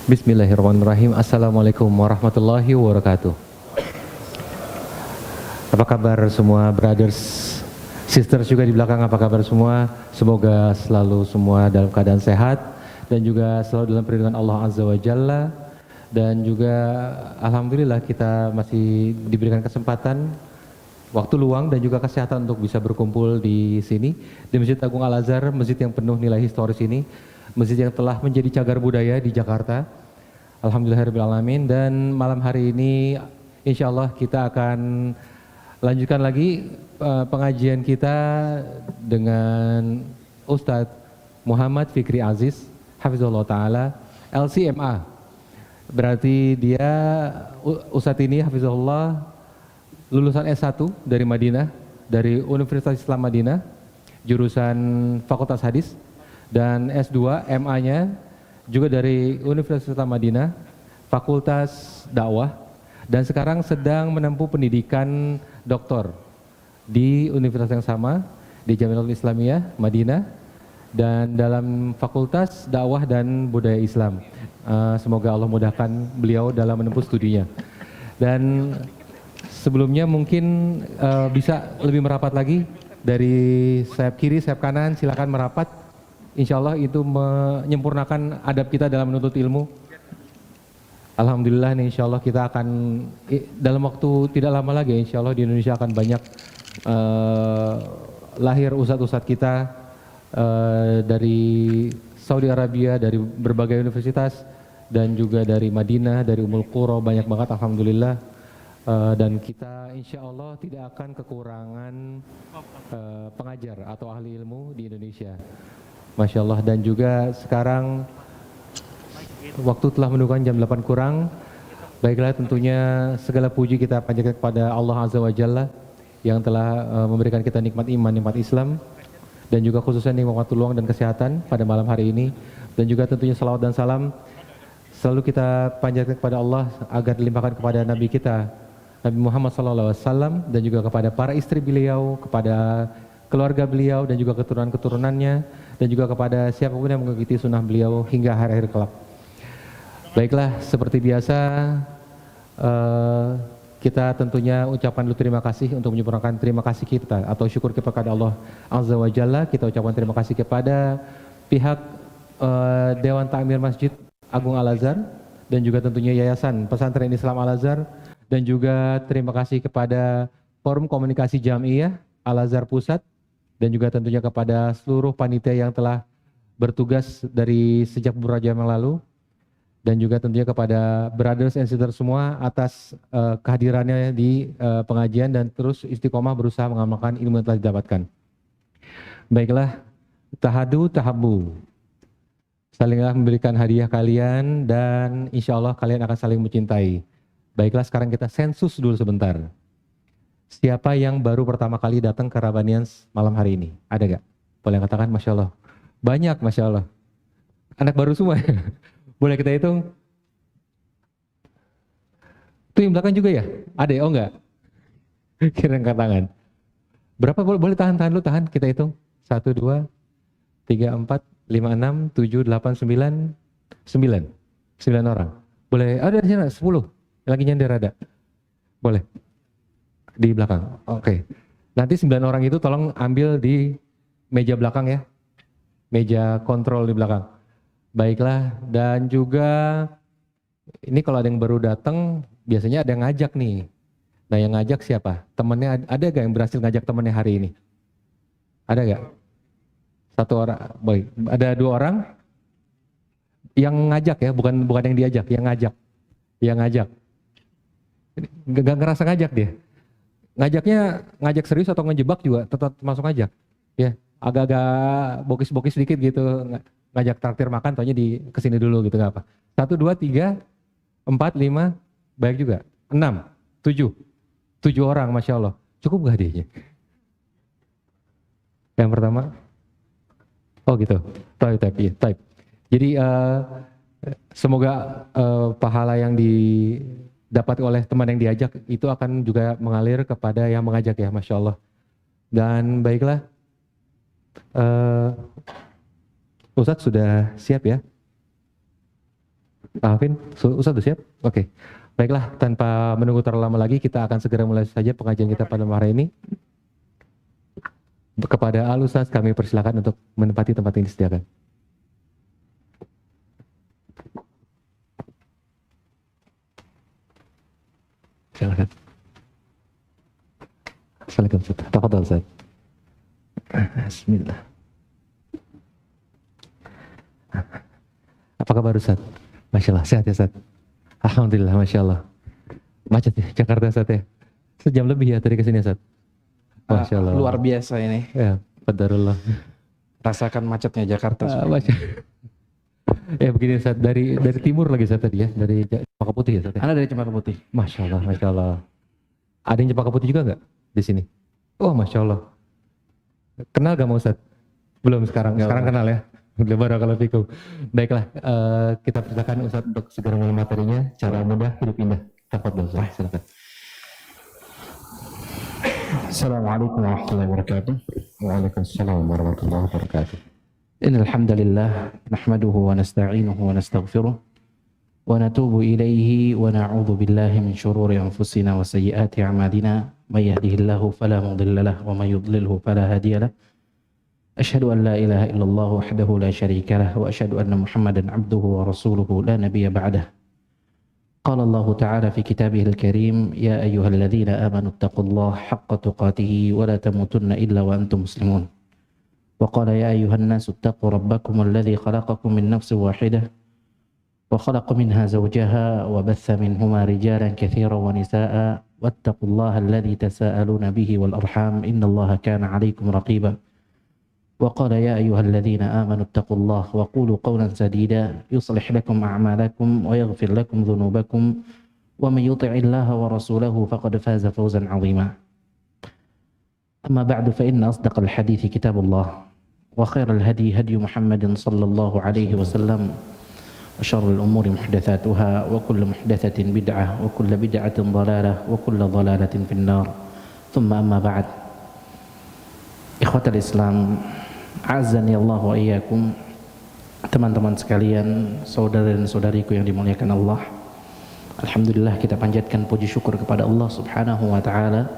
Bismillahirrahmanirrahim. Assalamualaikum warahmatullahi wabarakatuh. Apa kabar semua brothers, sisters juga di belakang, apa kabar semua? Semoga selalu semua dalam keadaan sehat dan juga selalu dalam perlindungan Allah Azza wa Jalla. Dan juga alhamdulillah kita masih diberikan kesempatan, waktu luang dan juga kesehatan untuk bisa berkumpul di sini di Masjid Agung Al-Azhar, masjid yang penuh nilai historis ini, masjid yang telah menjadi cagar budaya di Jakarta. Alhamdulillahirrahmanirrahim. Dan malam hari ini insya Allah kita akan lanjutkan lagi pengajian kita dengan Ustadz Muhammad Fikri Aziz Hafizullah Ta'ala, LCMA. Berarti dia, Ustadz ini Hafizullah lulusan S1 dari Madinah, dari Universitas Islam Madinah, jurusan Fakultas Hadis, dan S2 MA-nya juga dari Universitas Islam Madinah, Fakultas Dakwah, dan sekarang sedang menempuh pendidikan doktor di universitas yang sama, di Jamiatul Islamiyah Madinah, dan dalam Fakultas Dakwah dan Budaya Islam. Semoga Allah mudahkan beliau dalam menempuh studinya. Dan sebelumnya mungkin bisa lebih merapat lagi dari sayap kiri, sayap kanan, silakan merapat. Insya Allah itu menyempurnakan adab kita dalam menuntut ilmu. Alhamdulillah nih, insya Allah kita akan dalam waktu tidak lama lagi, insya Allah di Indonesia akan banyak lahir ustadz-ustadz kita dari Saudi Arabia, dari berbagai universitas, dan juga dari Madinah, dari Ummul Qura, banyak banget alhamdulillah. Dan kita insya Allah tidak akan kekurangan pengajar atau ahli ilmu di Indonesia. Masya Allah. Dan juga sekarang waktu telah menunjukkan jam 8 kurang. Baiklah, tentunya segala puji kita panjatkan kepada Allah Azza wa Jalla yang telah memberikan kita nikmat iman, nikmat Islam, dan juga khususnya nikmat waktu luang dan kesehatan pada malam hari ini. Dan juga tentunya salawat dan salam selalu kita panjatkan kepada Allah agar dilimpahkan kepada Nabi kita, Nabi Muhammad SAW, dan juga kepada para istri beliau, kepada keluarga beliau, dan juga keturunan-keturunannya, dan juga kepada siapapun yang mengikuti sunnah beliau hingga hari-hari kelak. Baiklah, seperti biasa kita tentunya ucapkan dulu terima kasih untuk menyempurnakan terima kasih kita atau syukur kepada Allah Azza wa Jalla. Kita ucapkan terima kasih kepada pihak Dewan Ta'mir Masjid Agung Al-Azhar, dan juga tentunya Yayasan Pesantren Islam Al-Azhar, dan juga terima kasih kepada Forum Komunikasi Jamiah Al-Azhar Pusat, dan juga tentunya kepada seluruh panitia yang telah bertugas dari sejak beberapa jam yang lalu, dan juga tentunya kepada brothers and sisters semua atas kehadirannya di pengajian dan terus istiqomah berusaha mengamalkan ilmu yang telah didapatkan. Baiklah, tahadu tahabu, salinglah memberikan hadiah kalian dan insya Allah kalian akan saling mencintai. Baiklah, sekarang kita sensus dulu sebentar. Siapa yang baru pertama kali datang ke Rabbanians malam hari ini? Ada gak? Boleh katakan Masya Allah. Banyak, Masya Allah. Anak baru semua. Boleh kita hitung? Itu yang belakang juga ya? Ada ya? Oh enggak? Kira angkat tangan. Berapa? Boleh tahan dulu, tahan. Kita hitung. 1, 2, 3, 4, 5, 6, 7, 8, 9. 9 orang. Boleh, ada di sana 10. Lagi nyender ada. Boleh. Di belakang. Oke. Nanti 9 orang itu tolong ambil di meja belakang ya. Meja kontrol di belakang. Baiklah, dan juga ini kalau ada yang baru datang, biasanya ada yang ngajak nih. Nah, yang ngajak siapa? Temennya ada gak yang berhasil ngajak temennya hari ini? Ada gak? 1 orang. Baik, ada 2 orang yang ngajak ya, bukan yang diajak, yang ngajak. Yang ngajak. Gak ngerasa ngajak dia. Ngajaknya ngajak serius atau ngejebak juga tetap masuk ngajak. Ya, agak-agak bokis-bokis sedikit gitu, ngajak traktir makan, taunya di kesini dulu gitu, gak apa. 1, 2, 3, 4, 5, baik juga. 6, 7 orang, Masya Allah. Cukup gak dia? Yang pertama, oh gitu, type. Jadi semoga pahala yang didapat oleh teman yang diajak itu akan juga mengalir kepada yang mengajak ya, Masya Allah. Dan baiklah, Ustadz sudah siap ya? Alvin, Ustaz sudah siap? Oke. Baiklah, tanpa menunggu terlalu lama lagi, kita akan segera mulai saja pengajian kita pada hari ini. Kepada Al-Ustaz kami persilakan untuk menempati tempat yang disediakan. Silakan. Assalamualaikum Ustaz. Tafadhal Ustaz. Bismillah. Apa kabar Ustaz? Masya Allah, sehat ya Ustaz? Alhamdulillah, Masya Allah. Macet ya, Jakarta Ustaz ya? Sejam lebih ya tadi kesini Ustaz? Masya Allah. Luar biasa ini. Ya, qadarullah. Rasakan macetnya Jakarta. Masya ya begini Ustaz, dari timur lagi Ustaz tadi ya, dari Cempaka Putih ya Ustaz ya? Anda dari Cempaka Putih? Masya Allah, Masya Allah. Ada yang Cempaka Putih juga nggak di sini? Oh Masya Allah. Kenal gak mau Ustaz? Belum sekarang, sekarang kenal ya? Udah barakallahu fikum. Baiklah, kita persilakan Ustaz untuk segera mulai materinya. Cara mudah, hidup indah. Tafadhol Ustaz, silakan. Assalamualaikum warahmatullahi wabarakatuh. Waalaikumsalam warahmatullahi wabarakatuh. Innal hamdalillah nahmaduhu wa nasta'inuhu wa nastaghfiruh wa natubu ilaihi wa na'udzu billahi min shururi anfusina wa sayyiati a'malina may yahdihillahu fala mudilla lahu wa may yudlilhu fala hadiya lahu. Asyhadu an la ilaha illallah wahdahu la syarika lahu wa asyhadu anna Muhammadan abduhu wa rasuluhu la nabiyya ba'dahu. Qala Allah Ta'ala fi kitabihil karim ya ayyuhalladzina amanu taqullaha haqqa tuqatih wa la tamutunna illa wa antum muslimun. وقال يا أيها الناس اتقوا ربكم الذي خلقكم من نفس واحدة وخلق منها زوجها وبث منهما رجالا كثيرا ونساء واتقوا الله الذي تساءلون به والأرحام إن الله كان عليكم رقيبا وقال يا أيها الذين آمنوا اتقوا الله وقولوا قولا سديدا يصلح لكم أعمالكم ويغفر لكم ذنوبكم ومن يطع الله ورسوله فقد فاز فوزا عظيما أما بعد فإن أصدق الحديث كتاب الله وخير الهدي هدي محمد صلى الله عليه وسلم وشر الأمور محدثاتها وكل محدثة بدعة وكل بدعة ضلالة وكل ضلالة في النار ثم أما بعد إخوة الإسلام أعزني الله وإياكم teman-teman sekalian, saudara dan saudariku yang dimuliakan Allah. Alhamdulillah kita panjatkan puji syukur kepada Allah Subhanahu wa taala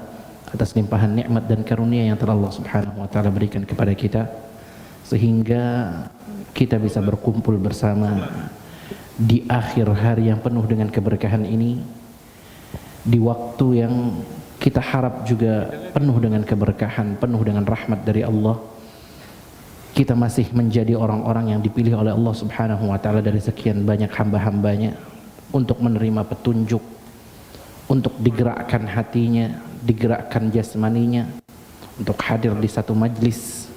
atas limpahan nikmat dan karunia yang telah Allah Subhanahu wa taala berikan kepada kita sehingga kita bisa berkumpul bersama di akhir hari yang penuh dengan keberkahan ini, di waktu yang kita harap juga penuh dengan keberkahan, penuh dengan rahmat dari Allah. Kita masih menjadi orang-orang yang dipilih oleh Allah Subhanahu wa taala dari sekian banyak hamba-hambanya untuk menerima petunjuk, untuk digerakkan hatinya, digerakkan jasmaninya untuk hadir di satu majlis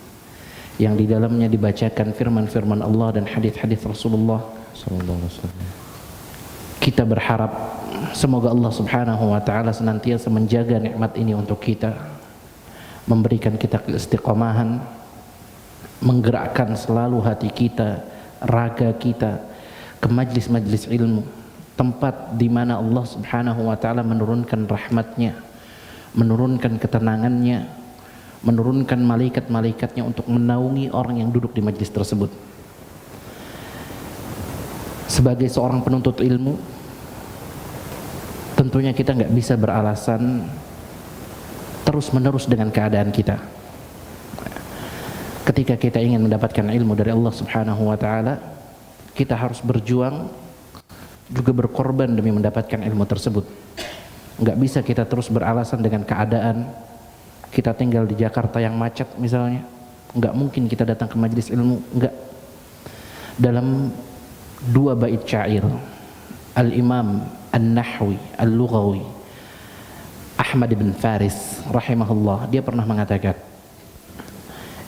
yang di dalamnya dibacakan firman-firman Allah dan hadis-hadis Rasulullah sallallahu alaihi wasallam. Kita berharap semoga Allah Subhanahu wa taala senantiasa menjaga nikmat ini untuk kita, memberikan kita keistiqomahan, menggerakkan selalu hati kita, raga kita ke majlis-majlis ilmu, tempat di mana Allah Subhanahu wa taala menurunkan rahmatnya, menurunkan ketenangannya, menurunkan malaikat-malaikatnya untuk menaungi orang yang duduk di majlis tersebut. Sebagai seorang penuntut ilmu, tentunya kita nggak bisa beralasan terus-menerus dengan keadaan kita. Ketika kita ingin mendapatkan ilmu dari Allah Subhanahu wa taala, kita harus berjuang, juga berkorban demi mendapatkan ilmu tersebut. Nggak bisa kita terus beralasan dengan keadaan. Kita tinggal di Jakarta yang macet misalnya, nggak mungkin kita datang ke majelis ilmu, nggak. Dalam dua bait syair Al-Imam An-Nahwi Al-Lughawi Ahmad bin Faris rahimahullah, dia pernah mengatakan,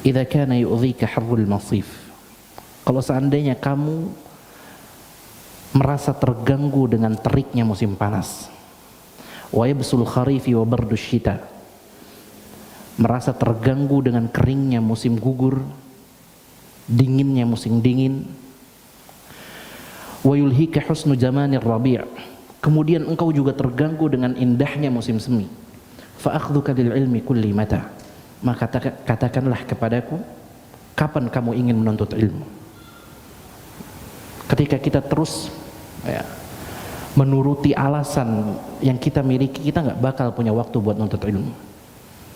"Idza kana yu'dhika harrul masif." Kalau seandainya kamu merasa terganggu dengan teriknya musim panas, wa yabsul kharifi wa bardus syita, merasa terganggu dengan keringnya musim gugur, dinginnya musim dingin, wa yulhika husnu zamanir rabi', kemudian engkau juga terganggu dengan indahnya musim semi, fa akhdhuka lil ilmi kulli mata, maka katakanlah kepadaku, kapan kamu ingin menuntut ilmu? Ketika kita terus Ya. Menuruti alasan yang kita miliki, kita nggak bakal punya waktu buat nuntut ilmu.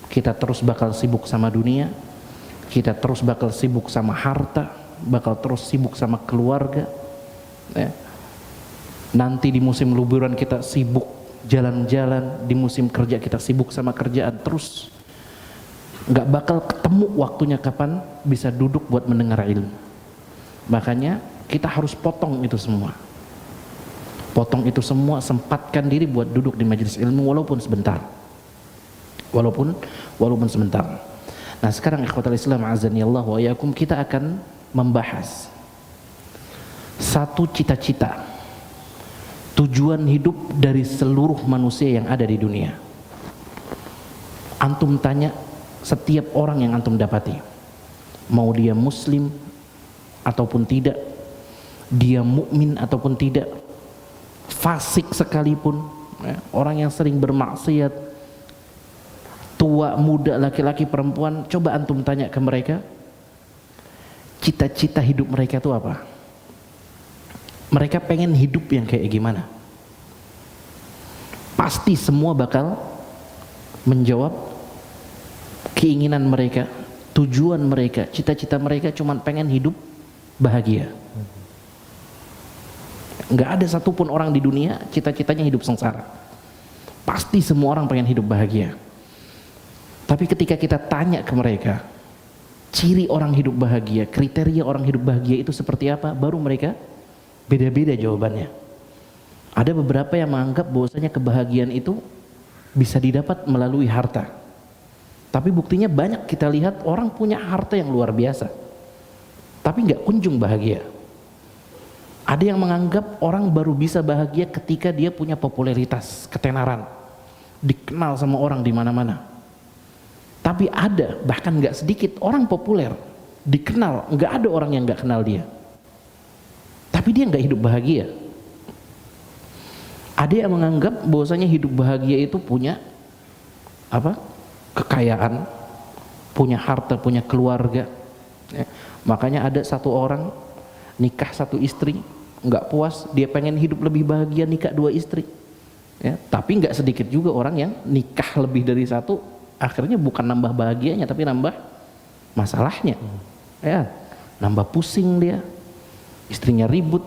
Kita terus bakal sibuk sama dunia, kita terus bakal sibuk sama harta, bakal terus sibuk sama keluarga. Ya. Nanti di musim liburan kita sibuk jalan-jalan, di musim kerja kita sibuk sama kerjaan terus. Nggak bakal ketemu waktunya kapan bisa duduk buat mendengar ilmu. Makanya kita harus potong itu semua. Potong itu semua, sempatkan diri buat duduk di majelis ilmu walaupun sebentar. Walaupun sebentar. Nah, sekarang ikhwatal Islam azanillah wa iyyakum, kita akan membahas satu cita-cita, tujuan hidup dari seluruh manusia yang ada di dunia. Antum tanya setiap orang yang antum dapati, mau dia muslim ataupun tidak, dia mukmin ataupun tidak, fasik sekalipun, ya, orang yang sering bermaksiat, tua, muda, laki-laki, perempuan, coba antum tanya ke mereka, cita-cita hidup mereka itu apa? Mereka pengen hidup yang kayak gimana? Pasti semua bakal menjawab keinginan mereka, tujuan mereka, cita-cita mereka cuma pengen hidup bahagia. Nggak ada satupun orang di dunia cita-citanya hidup sengsara. Pasti semua orang pengen hidup bahagia. Tapi ketika kita tanya ke mereka, ciri orang hidup bahagia, kriteria orang hidup bahagia itu seperti apa, baru mereka beda-beda jawabannya. Ada beberapa yang menganggap bahwasanya kebahagiaan itu bisa didapat melalui harta. Tapi buktinya banyak kita lihat orang punya harta yang luar biasa, tapi nggak kunjung bahagia. Ada yang menganggap orang baru bisa bahagia ketika dia punya popularitas, ketenaran, dikenal sama orang di mana-mana. Tapi ada, bahkan nggak sedikit orang populer, dikenal, nggak ada orang yang nggak kenal dia. Tapi dia nggak hidup bahagia. Ada yang menganggap bahwasanya hidup bahagia itu punya apa? Kekayaan, punya harta, punya keluarga. Ya. Makanya ada satu orang nikah satu istri, nggak puas, dia pengen hidup lebih bahagia, nikah 2 istri. Ya, tapi nggak sedikit juga orang yang nikah lebih dari satu, akhirnya bukan nambah bahagianya, tapi nambah masalahnya. Ya, nambah pusing dia, istrinya ribut,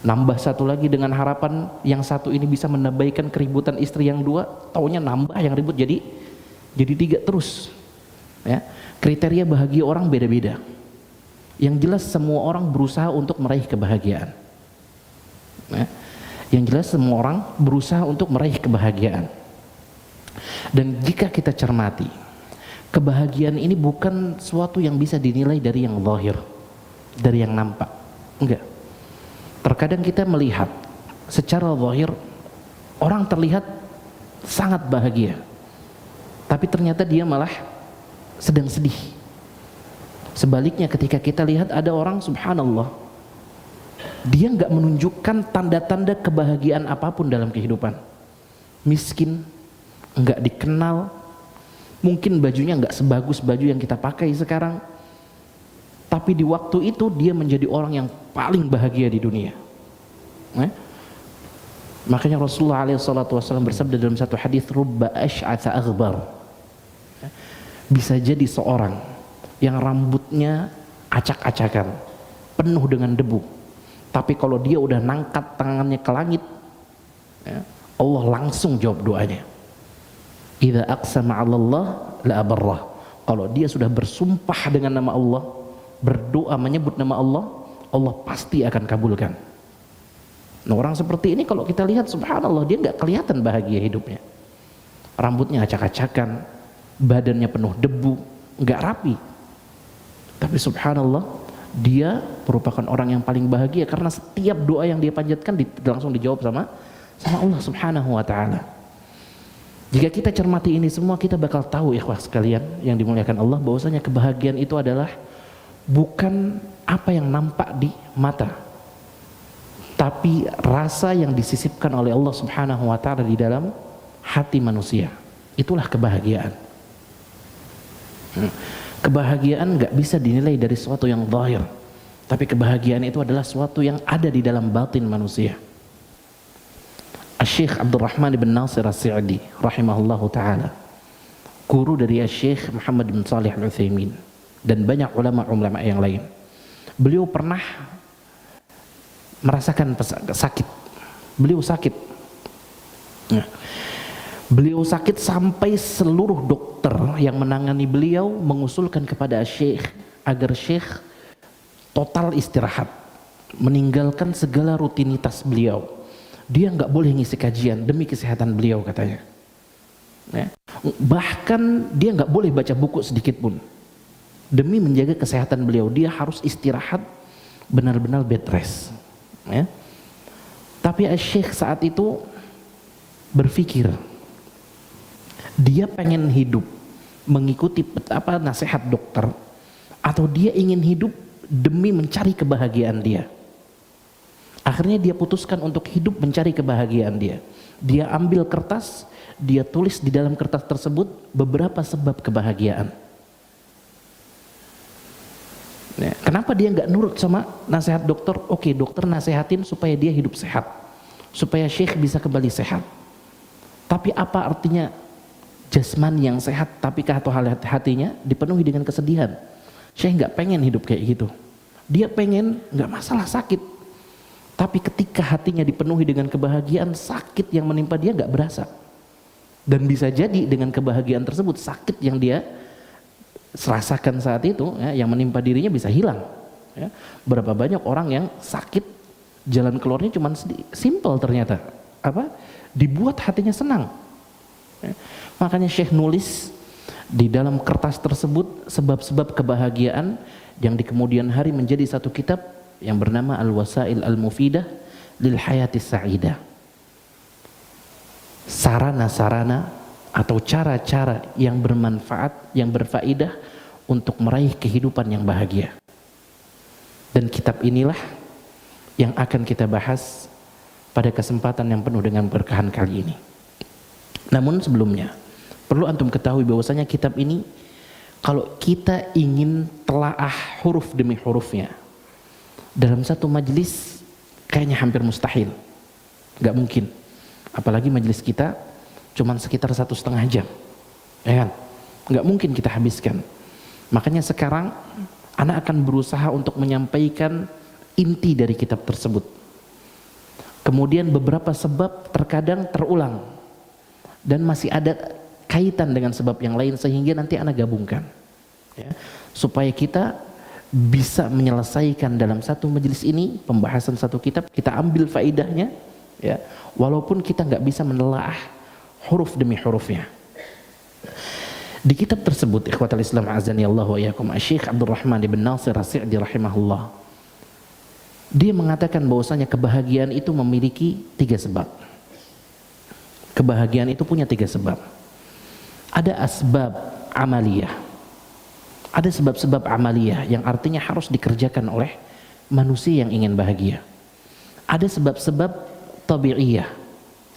nambah satu lagi dengan harapan yang satu ini bisa menambahkan keributan istri yang 2, taunya nambah yang ribut jadi 3 terus. Ya, kriteria bahagia orang beda-beda. Yang jelas semua orang berusaha untuk meraih kebahagiaan. Ya. Yang jelas semua orang berusaha untuk meraih kebahagiaan. Dan jika kita cermati, kebahagiaan ini bukan suatu yang bisa dinilai dari yang zahir, dari yang nampak. Enggak. Terkadang kita melihat secara zahir orang terlihat sangat bahagia, tapi ternyata dia malah sedang sedih. Sebaliknya ketika kita lihat ada orang subhanallah, dia nggak menunjukkan tanda-tanda kebahagiaan apapun dalam kehidupan. Miskin, nggak dikenal, mungkin bajunya nggak sebagus baju yang kita pakai sekarang, tapi di waktu itu dia menjadi orang yang paling bahagia di dunia. Makanya Rasulullah SAW bersabda dalam satu hadis, rubba ash'atha aghbar. Bisa jadi seorang yang rambutnya acak-acakan, penuh dengan debu, tapi kalau dia udah nangkat tangannya ke langit, ya, Allah langsung jawab doanya. Idza aqsama 'ala Allah la abarrah. Kalau dia sudah bersumpah dengan nama Allah, berdoa menyebut nama Allah, Allah pasti akan kabulkan. Nah, orang seperti ini kalau kita lihat subhanallah, dia nggak kelihatan bahagia hidupnya. Rambutnya acak-acakan, badannya penuh debu, nggak rapi. Tapi subhanallah, dia merupakan orang yang paling bahagia karena setiap doa yang dia panjatkan langsung dijawab sama Allah subhanahu wa ta'ala. Jika kita cermati ini semua, kita bakal tahu ikhwah sekalian yang dimuliakan Allah, bahwasanya kebahagiaan itu adalah bukan apa yang nampak di mata, tapi rasa yang disisipkan oleh Allah subhanahu wa ta'ala di dalam hati manusia. Itulah kebahagiaan. Kebahagiaan nggak bisa dinilai dari sesuatu yang zahir, tapi kebahagiaan itu adalah sesuatu yang ada di dalam batin manusia. Syekh Abdurrahman bin Nasir As-Sa'di rahimahullahu taala, guru dari Syekh Muhammad bin Shalih Al-Utsaimin dan banyak ulama-ulama yang lain. Beliau pernah merasakan sakit. Beliau sakit. Nah, beliau sakit sampai seluruh dokter yang menangani beliau mengusulkan kepada Syekh agar Syekh total istirahat, meninggalkan segala rutinitas beliau. Dia nggak boleh ngisi kajian demi kesehatan beliau katanya. Ya. Bahkan dia nggak boleh baca buku sedikit pun demi menjaga kesehatan beliau. Dia harus istirahat, benar-benar bed rest. Ya. Tapi Syekh saat itu berpikir, dia pengen hidup mengikuti nasihat dokter, atau dia ingin hidup demi mencari kebahagiaan dia. Akhirnya dia putuskan untuk hidup mencari kebahagiaan dia. Dia ambil kertas, dia tulis di dalam kertas tersebut beberapa sebab kebahagiaan. Ya, kenapa dia nggak nurut sama nasihat dokter? Oke, dokter nasihatin supaya dia hidup sehat, supaya Syekh bisa kembali sehat. Tapi apa artinya jasmani yang sehat tapi atau hatinya dipenuhi dengan kesedihan? Syekh nggak pengen hidup kayak gitu. Dia pengen nggak masalah sakit, tapi ketika hatinya dipenuhi dengan kebahagiaan, sakit yang menimpa dia nggak berasa. Dan bisa jadi dengan kebahagiaan tersebut, sakit yang dia rasakan saat itu, ya, yang menimpa dirinya bisa hilang. Ya. Berapa banyak orang yang sakit, jalan keluarnya cuma simple ternyata. Dibuat hatinya senang. Ya. Makanya Syekh nulis di dalam kertas tersebut sebab-sebab kebahagiaan yang di kemudian hari menjadi satu kitab yang bernama Al-Wasail Al-Mufidah Lil Hayati Sa'idah. Sarana-sarana atau cara-cara yang bermanfaat, yang berfaedah untuk meraih kehidupan yang bahagia. Dan kitab inilah yang akan kita bahas pada kesempatan yang penuh dengan berkahan kali ini. Namun sebelumnya, perlu antum ketahui bahwasanya kitab ini kalau kita ingin telaah huruf demi hurufnya dalam satu majelis kayaknya hampir mustahil, nggak mungkin. Apalagi majelis kita cuman sekitar 1,5 jam, ya kan? Nggak mungkin kita habiskan. Makanya sekarang anak akan berusaha untuk menyampaikan inti dari kitab tersebut. Kemudian beberapa sebab terkadang terulang dan masih ada kaitan dengan sebab yang lain sehingga nanti anak gabungkan, ya, supaya kita bisa menyelesaikan dalam satu majelis ini pembahasan satu kitab, kita ambil faedahnya, ya, walaupun kita nggak bisa menelaah huruf demi hurufnya. Di kitab tersebut, ikhwatal Islam azani Allah wa iyyakum, Syekh Abdurrahman bin Nasir As-Sa'di rahimahullah, dia mengatakan bahwasanya kebahagiaan itu memiliki 3 sebab. Kebahagiaan itu punya 3 sebab. Ada asbab amaliyah, ada sebab-sebab amaliyah yang artinya harus dikerjakan oleh manusia yang ingin bahagia. Ada sebab-sebab tabi'iyah,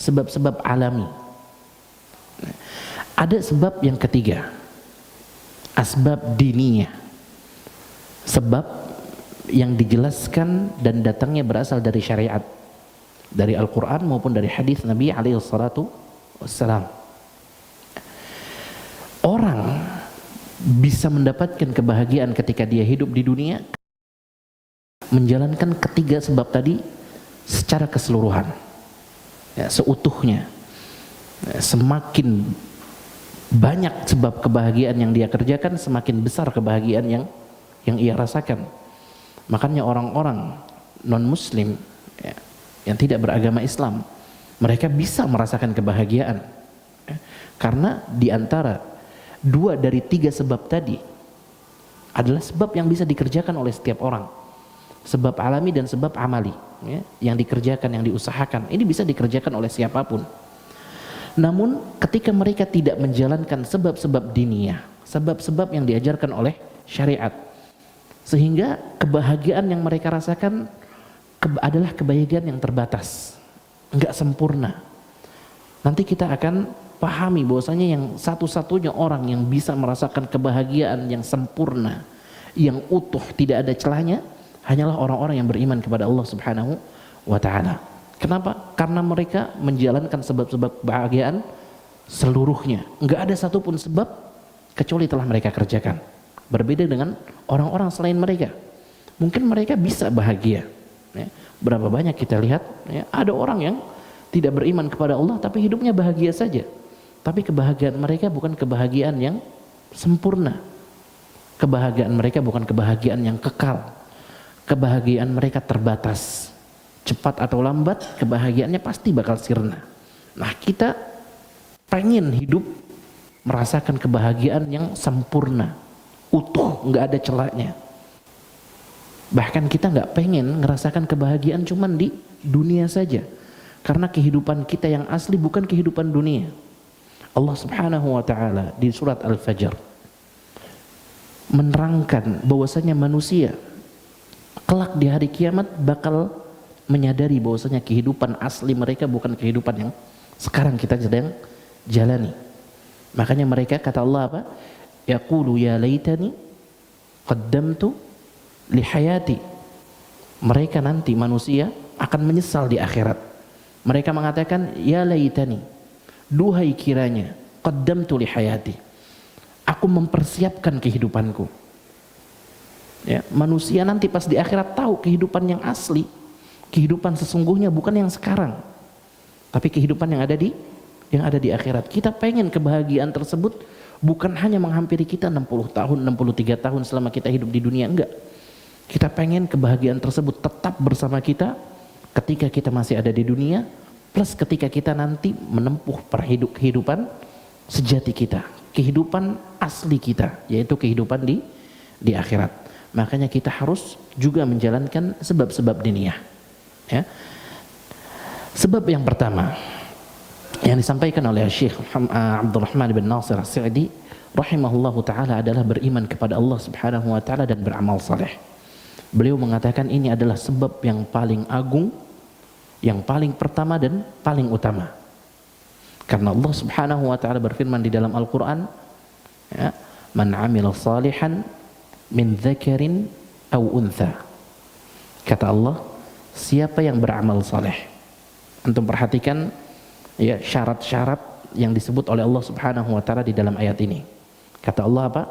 sebab-sebab alami. Ada sebab yang ketiga, asbab diniyah, sebab yang dijelaskan dan datangnya berasal dari syariat, dari Al-Quran maupun dari hadis Nabi SAW. Orang bisa mendapatkan kebahagiaan ketika dia hidup di dunia menjalankan ketiga sebab tadi secara keseluruhan, ya, seutuhnya. Ya, semakin banyak sebab kebahagiaan yang dia kerjakan, semakin besar kebahagiaan yang ia rasakan. Makanya orang-orang non-muslim, ya, yang tidak beragama Islam, mereka bisa merasakan kebahagiaan, ya, karena di antara 2 dari 3 sebab tadi adalah sebab yang bisa dikerjakan oleh setiap orang. Sebab alami dan sebab amali, ya, yang dikerjakan, yang diusahakan. Ini bisa dikerjakan oleh siapapun. Namun ketika mereka tidak menjalankan sebab-sebab diniyah, sebab-sebab yang diajarkan oleh syariat, sehingga kebahagiaan yang mereka rasakan adalah kebahagiaan yang terbatas, enggak sempurna. Nanti kita akan pahami bahwasanya yang satu-satunya orang yang bisa merasakan kebahagiaan yang sempurna, yang utuh, tidak ada celahnya, hanyalah orang-orang yang beriman kepada Allah Subhanahu wa ta'ala. Kenapa? Karena mereka menjalankan sebab-sebab kebahagiaan seluruhnya. Enggak ada satupun sebab kecuali telah mereka kerjakan. Berbeda dengan orang-orang selain mereka. Mungkin mereka bisa bahagia. Ya. Berapa banyak kita lihat, ya, ada orang yang tidak beriman kepada Allah tapi hidupnya bahagia saja. Tapi kebahagiaan mereka bukan kebahagiaan yang sempurna. Kebahagiaan mereka bukan kebahagiaan yang kekal. Kebahagiaan mereka terbatas. Cepat atau lambat kebahagiaannya pasti bakal sirna. Nah, kita pengen hidup merasakan kebahagiaan yang sempurna, utuh, nggak ada celahnya. Bahkan kita nggak pengen ngerasakan kebahagiaan cuman di dunia saja, karena kehidupan kita yang asli bukan kehidupan dunia. Allah Subhanahu wa Ta'ala di surat Al-Fajr menerangkan bahwasanya manusia kelak di hari kiamat bakal menyadari bahwasanya kehidupan asli mereka bukan kehidupan yang sekarang kita sedang jalani. Makanya mereka, kata Allah apa? Yaqulu ya laitani qaddamtu li hayati. Mereka nanti manusia akan menyesal di akhirat. Mereka mengatakan ya laitani, duhai kiranya qaddamtu li hayati, aku mempersiapkan kehidupanku. Ya, manusia nanti pas di akhirat tahu kehidupan yang asli, kehidupan sesungguhnya bukan yang sekarang, tapi kehidupan yang ada di akhirat. Kita pengen kebahagiaan tersebut bukan hanya menghampiri kita 60 tahun, 63 tahun selama kita hidup di dunia, enggak. Kita pengen kebahagiaan tersebut tetap bersama kita ketika kita masih ada di dunia, plus ketika kita nanti menempuh kehidupan sejati kita, kehidupan asli kita, yaitu kehidupan di akhirat. Makanya kita harus juga menjalankan sebab-sebab diniyah. Ya. Sebab yang pertama yang disampaikan oleh Syekh Abdurrahman bin Nasir As-Sa'di rahimahullahu ta'ala adalah beriman kepada Allah Subhanahu wa ta'ala dan beramal saleh. Beliau mengatakan ini adalah sebab yang paling agung, yang paling pertama dan paling utama. Karena Allah Subhanahu wa ta'ala berfirman di dalam Al-Quran, ya, man amila salihan min dzakarin aw untha. Kata Allah, siapa yang beramal saleh. Antum perhatikan ya syarat-syarat yang disebut oleh Allah Subhanahu wa ta'ala di dalam ayat ini. Kata Allah apa?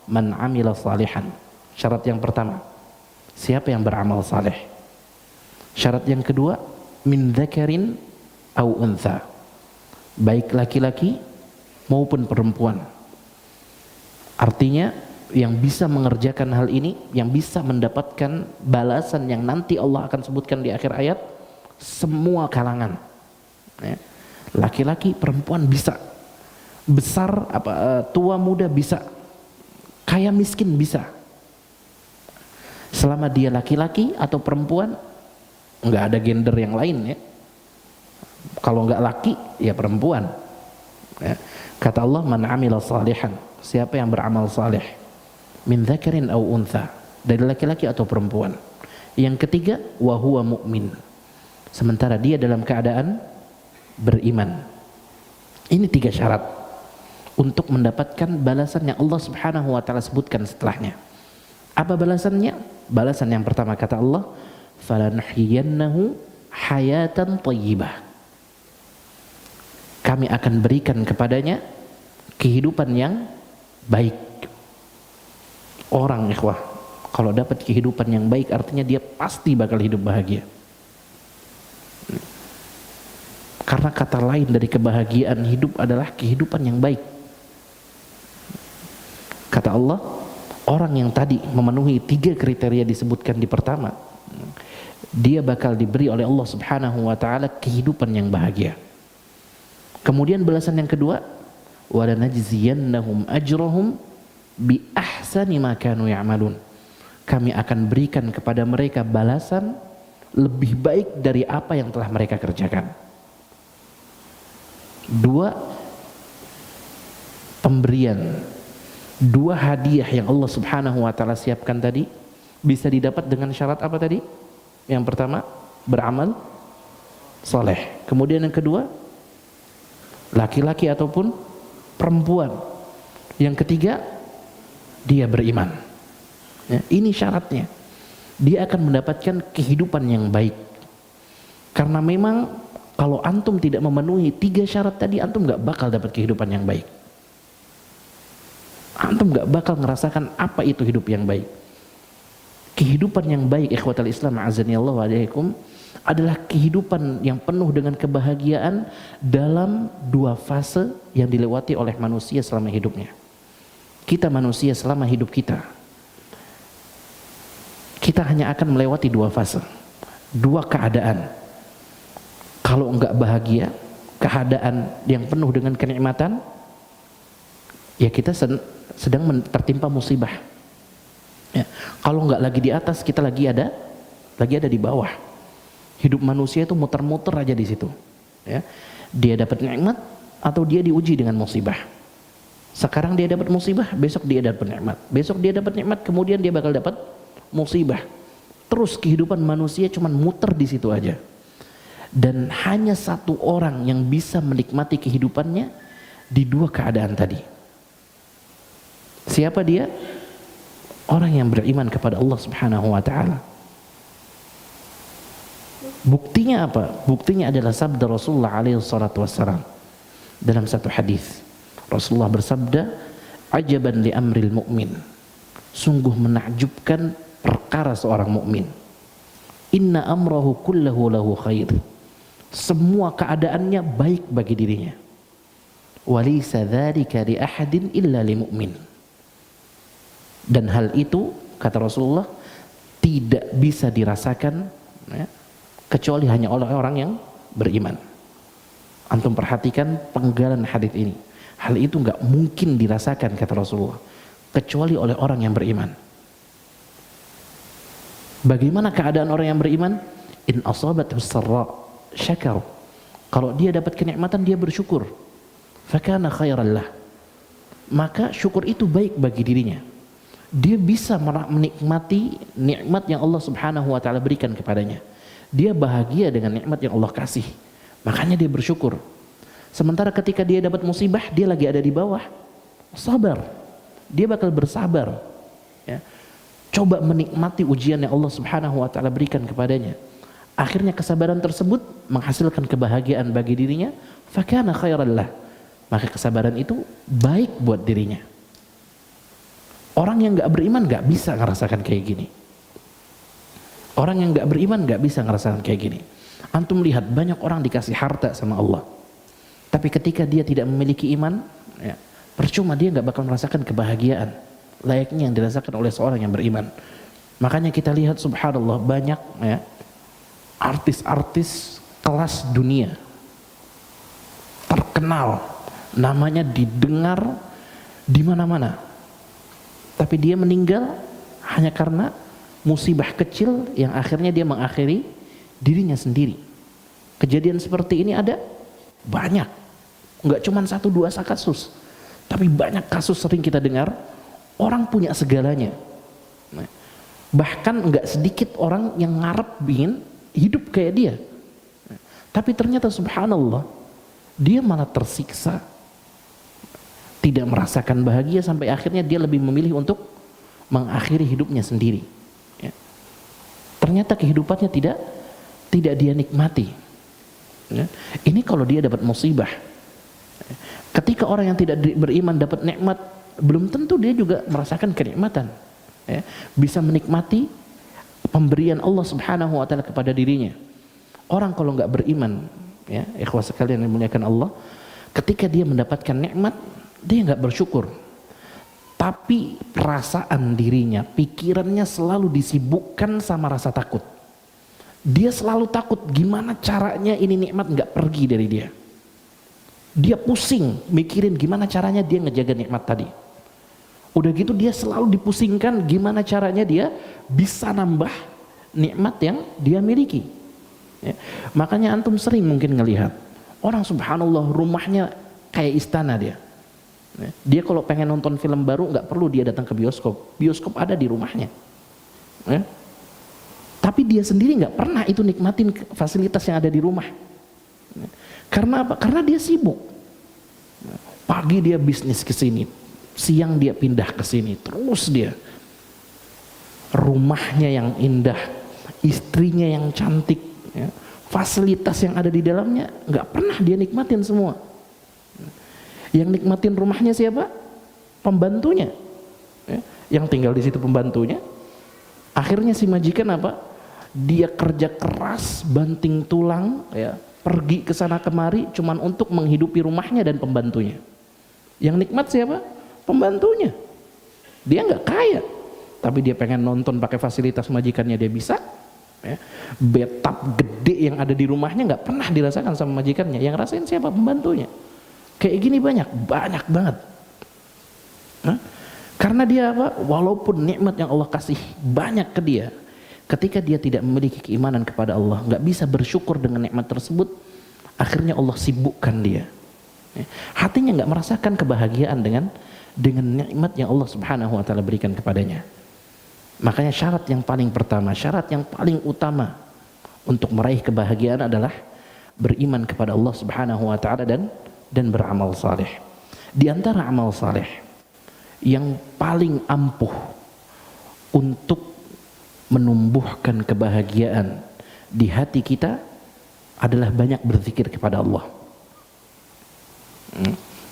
Man amila salihan. Syarat yang pertama, siapa yang beramal saleh. Syarat yang kedua, min dzakarin aw untha, baik laki-laki maupun perempuan. Artinya yang bisa mengerjakan hal ini, yang bisa mendapatkan balasan yang nanti Allah akan sebutkan di akhir ayat, semua kalangan, ya. Laki-laki, perempuan bisa, besar tua muda bisa, kaya miskin bisa, selama dia laki-laki atau perempuan, nggak ada gender yang lain, ya. Kalau nggak laki ya perempuan, ya. Kata Allah, man amila salihan, siapa yang beramal saleh, min dzakarin aw untha, dari laki-laki atau perempuan. Yang ketiga, wa huwa mu'min, sementara dia dalam keadaan beriman. Ini 3 syarat untuk mendapatkan balasan yang Allah Subhanahu wa ta'ala sebutkan setelahnya. Apa balasannya? Balasan yang pertama kata Allah, falanuhyiyannahu hayatan thayyibah, kami akan berikan kepadanya kehidupan yang baik. Orang ikhwah, kalau dapat kehidupan yang baik artinya dia pasti bakal hidup bahagia. Karena kata lain dari kebahagiaan hidup adalah kehidupan yang baik. Kata Allah, orang yang tadi memenuhi 3 kriteria disebutkan di pertama, dia bakal diberi oleh Allah Subhanahu wa ta'ala kehidupan yang bahagia. Kemudian balasan yang kedua, walanajziyannahum ajrahum bi ahsani ma kanu ya'malun, kami akan berikan kepada mereka balasan lebih baik dari apa yang telah mereka kerjakan. 2 pemberian, 2 hadiah yang Allah Subhanahu wa ta'ala siapkan tadi bisa didapat dengan syarat apa tadi? Yang pertama, beramal soleh. Kemudian yang kedua, laki-laki ataupun perempuan. Yang ketiga, dia beriman. Ya, ini syaratnya. Dia akan mendapatkan kehidupan yang baik. Karena memang kalau antum tidak memenuhi 3 syarat tadi, antum gak bakal dapat kehidupan yang baik. Antum gak bakal ngerasakan apa itu hidup yang baik. Kehidupan yang baik, ikhwatal Islam azanillahu wa alaikum, adalah kehidupan yang penuh dengan kebahagiaan dalam 2 fase yang dilewati oleh manusia selama hidupnya. Kita manusia selama hidup kita hanya akan melewati 2 fase, 2 keadaan. Kalau enggak bahagia, keadaan yang penuh dengan kenikmatan, ya kita sedang tertimpa musibah. Ya. Kalau enggak lagi di atas, kita lagi ada di bawah. Hidup manusia itu muter-muter aja di situ. Ya. Dia dapat nikmat atau dia diuji dengan musibah. Sekarang dia dapat musibah, besok dia dapat nikmat. Besok dia dapat nikmat, kemudian dia bakal dapat musibah. Terus kehidupan manusia cuman muter di situ aja. Dan hanya 1 orang yang bisa menikmati kehidupannya di 2 keadaan tadi. Siapa dia? Orang yang beriman kepada Allah Subhanahu wa taala. Buktinya apa? Buktinya adalah sabda Rasulullah alaihi salatu wassalam. Dalam satu hadis, Rasulullah bersabda, "Ajaban li amril mu'min." Sungguh menakjubkan perkara seorang mukmin. Inna amrahu kullahu lahu khair. Semua keadaannya baik bagi dirinya. Walaysa dzalika li ahadin illa li mu'min. Dan hal itu, kata Rasulullah, tidak bisa dirasakan ya, kecuali hanya oleh orang yang beriman. Antum perhatikan penggalan hadis ini. Hal itu enggak mungkin dirasakan, kata Rasulullah, kecuali oleh orang yang beriman. Bagaimana keadaan orang yang beriman? In asabathu sarra syakar. Kalau dia dapat kenikmatan, dia bersyukur. Fakana khairan lah. Maka syukur itu baik bagi dirinya. Dia bisa menikmati nikmat yang Allah Subhanahu wa taala berikan kepadanya. Dia bahagia dengan nikmat yang Allah kasih. Makanya dia bersyukur. Sementara ketika dia dapat musibah, dia lagi ada di bawah. Sabar. Dia bakal bersabar. Ya. Coba menikmati ujian yang Allah Subhanahu wa taala berikan kepadanya. Akhirnya kesabaran tersebut menghasilkan kebahagiaan bagi dirinya, fakana khairan lah. Maka kesabaran itu baik buat dirinya. Orang yang enggak beriman enggak bisa ngerasakan kayak gini. Orang yang enggak beriman enggak bisa ngerasakan kayak gini. Antum lihat banyak orang dikasih harta sama Allah. Tapi ketika dia tidak memiliki iman, ya, percuma, dia enggak bakal merasakan kebahagiaan layaknya yang dirasakan oleh seorang yang beriman. Makanya kita lihat subhanallah banyak ya, artis-artis kelas dunia terkenal, namanya didengar di mana-mana. Tapi dia meninggal hanya karena musibah kecil yang akhirnya dia mengakhiri dirinya sendiri. Kejadian seperti ini ada banyak. Enggak cuma 1-2 kasus, tapi banyak kasus sering kita dengar. Orang punya segalanya. Bahkan enggak sedikit orang yang ngarep ingin hidup kayak dia. Tapi ternyata subhanallah, dia malah tersiksa. Tidak merasakan bahagia sampai akhirnya dia lebih memilih untuk mengakhiri hidupnya sendiri. Ya. Ternyata kehidupannya tidak dia nikmati. Ya. Ini kalau dia dapat musibah. Ketika orang yang tidak beriman dapat nikmat, belum tentu dia juga merasakan kenikmatan. Ya. Bisa menikmati pemberian Allah Subhanahu wa taala kepada dirinya. Orang kalau nggak beriman, ya, ikhwah sekalian yang dimuliakan Allah, ketika dia mendapatkan nikmat, dia nggak bersyukur. Tapi perasaan dirinya, pikirannya selalu disibukkan sama rasa takut. Dia selalu takut gimana caranya ini nikmat nggak pergi dari dia. Dia pusing mikirin gimana caranya dia ngejaga nikmat tadi. Udah gitu dia selalu dipusingkan gimana caranya dia bisa nambah nikmat yang dia miliki. Ya. Makanya antum sering mungkin ngelihat orang subhanallah rumahnya kayak istana dia. Ya. Dia kalau pengen nonton film baru nggak perlu dia datang ke bioskop. Bioskop ada di rumahnya. Ya. Tapi dia sendiri nggak pernah itu nikmatin fasilitas yang ada di rumah. Ya. Karena apa? Karena dia sibuk. Pagi dia bisnis ke sini, siang dia pindah ke sini, terus dia rumahnya yang indah, istrinya yang cantik, ya, fasilitas yang ada di dalamnya nggak pernah dia nikmatin semua. Yang nikmatin rumahnya siapa? Pembantunya. Ya, yang tinggal di situ pembantunya. Akhirnya si majikan apa? Dia kerja keras, banting tulang, ya, pergi ke sana kemari cuman untuk menghidupi rumahnya dan pembantunya. Yang nikmat siapa? Pembantunya. Dia nggak kaya, tapi dia pengen nonton pakai fasilitas majikannya, dia bisa. Ya. Bathtub gede yang ada di rumahnya nggak pernah dirasakan sama majikannya. Yang rasain siapa? Pembantunya. Kayak gini banyak banget. Hah? Karena dia apa? Walaupun nikmat yang Allah kasih banyak ke dia, ketika dia tidak memiliki keimanan kepada Allah, nggak bisa bersyukur dengan nikmat tersebut, akhirnya Allah sibukkan dia. Hatinya nggak merasakan kebahagiaan dengan nikmat yang Allah Subhanahu wa taala berikan kepadanya. Makanya syarat yang paling pertama, syarat yang paling utama untuk meraih kebahagiaan adalah beriman kepada Allah Subhanahu wa taala dan beramal saleh. Di antara amal saleh yang paling ampuh untuk menumbuhkan kebahagiaan di hati kita adalah banyak berzikir kepada Allah.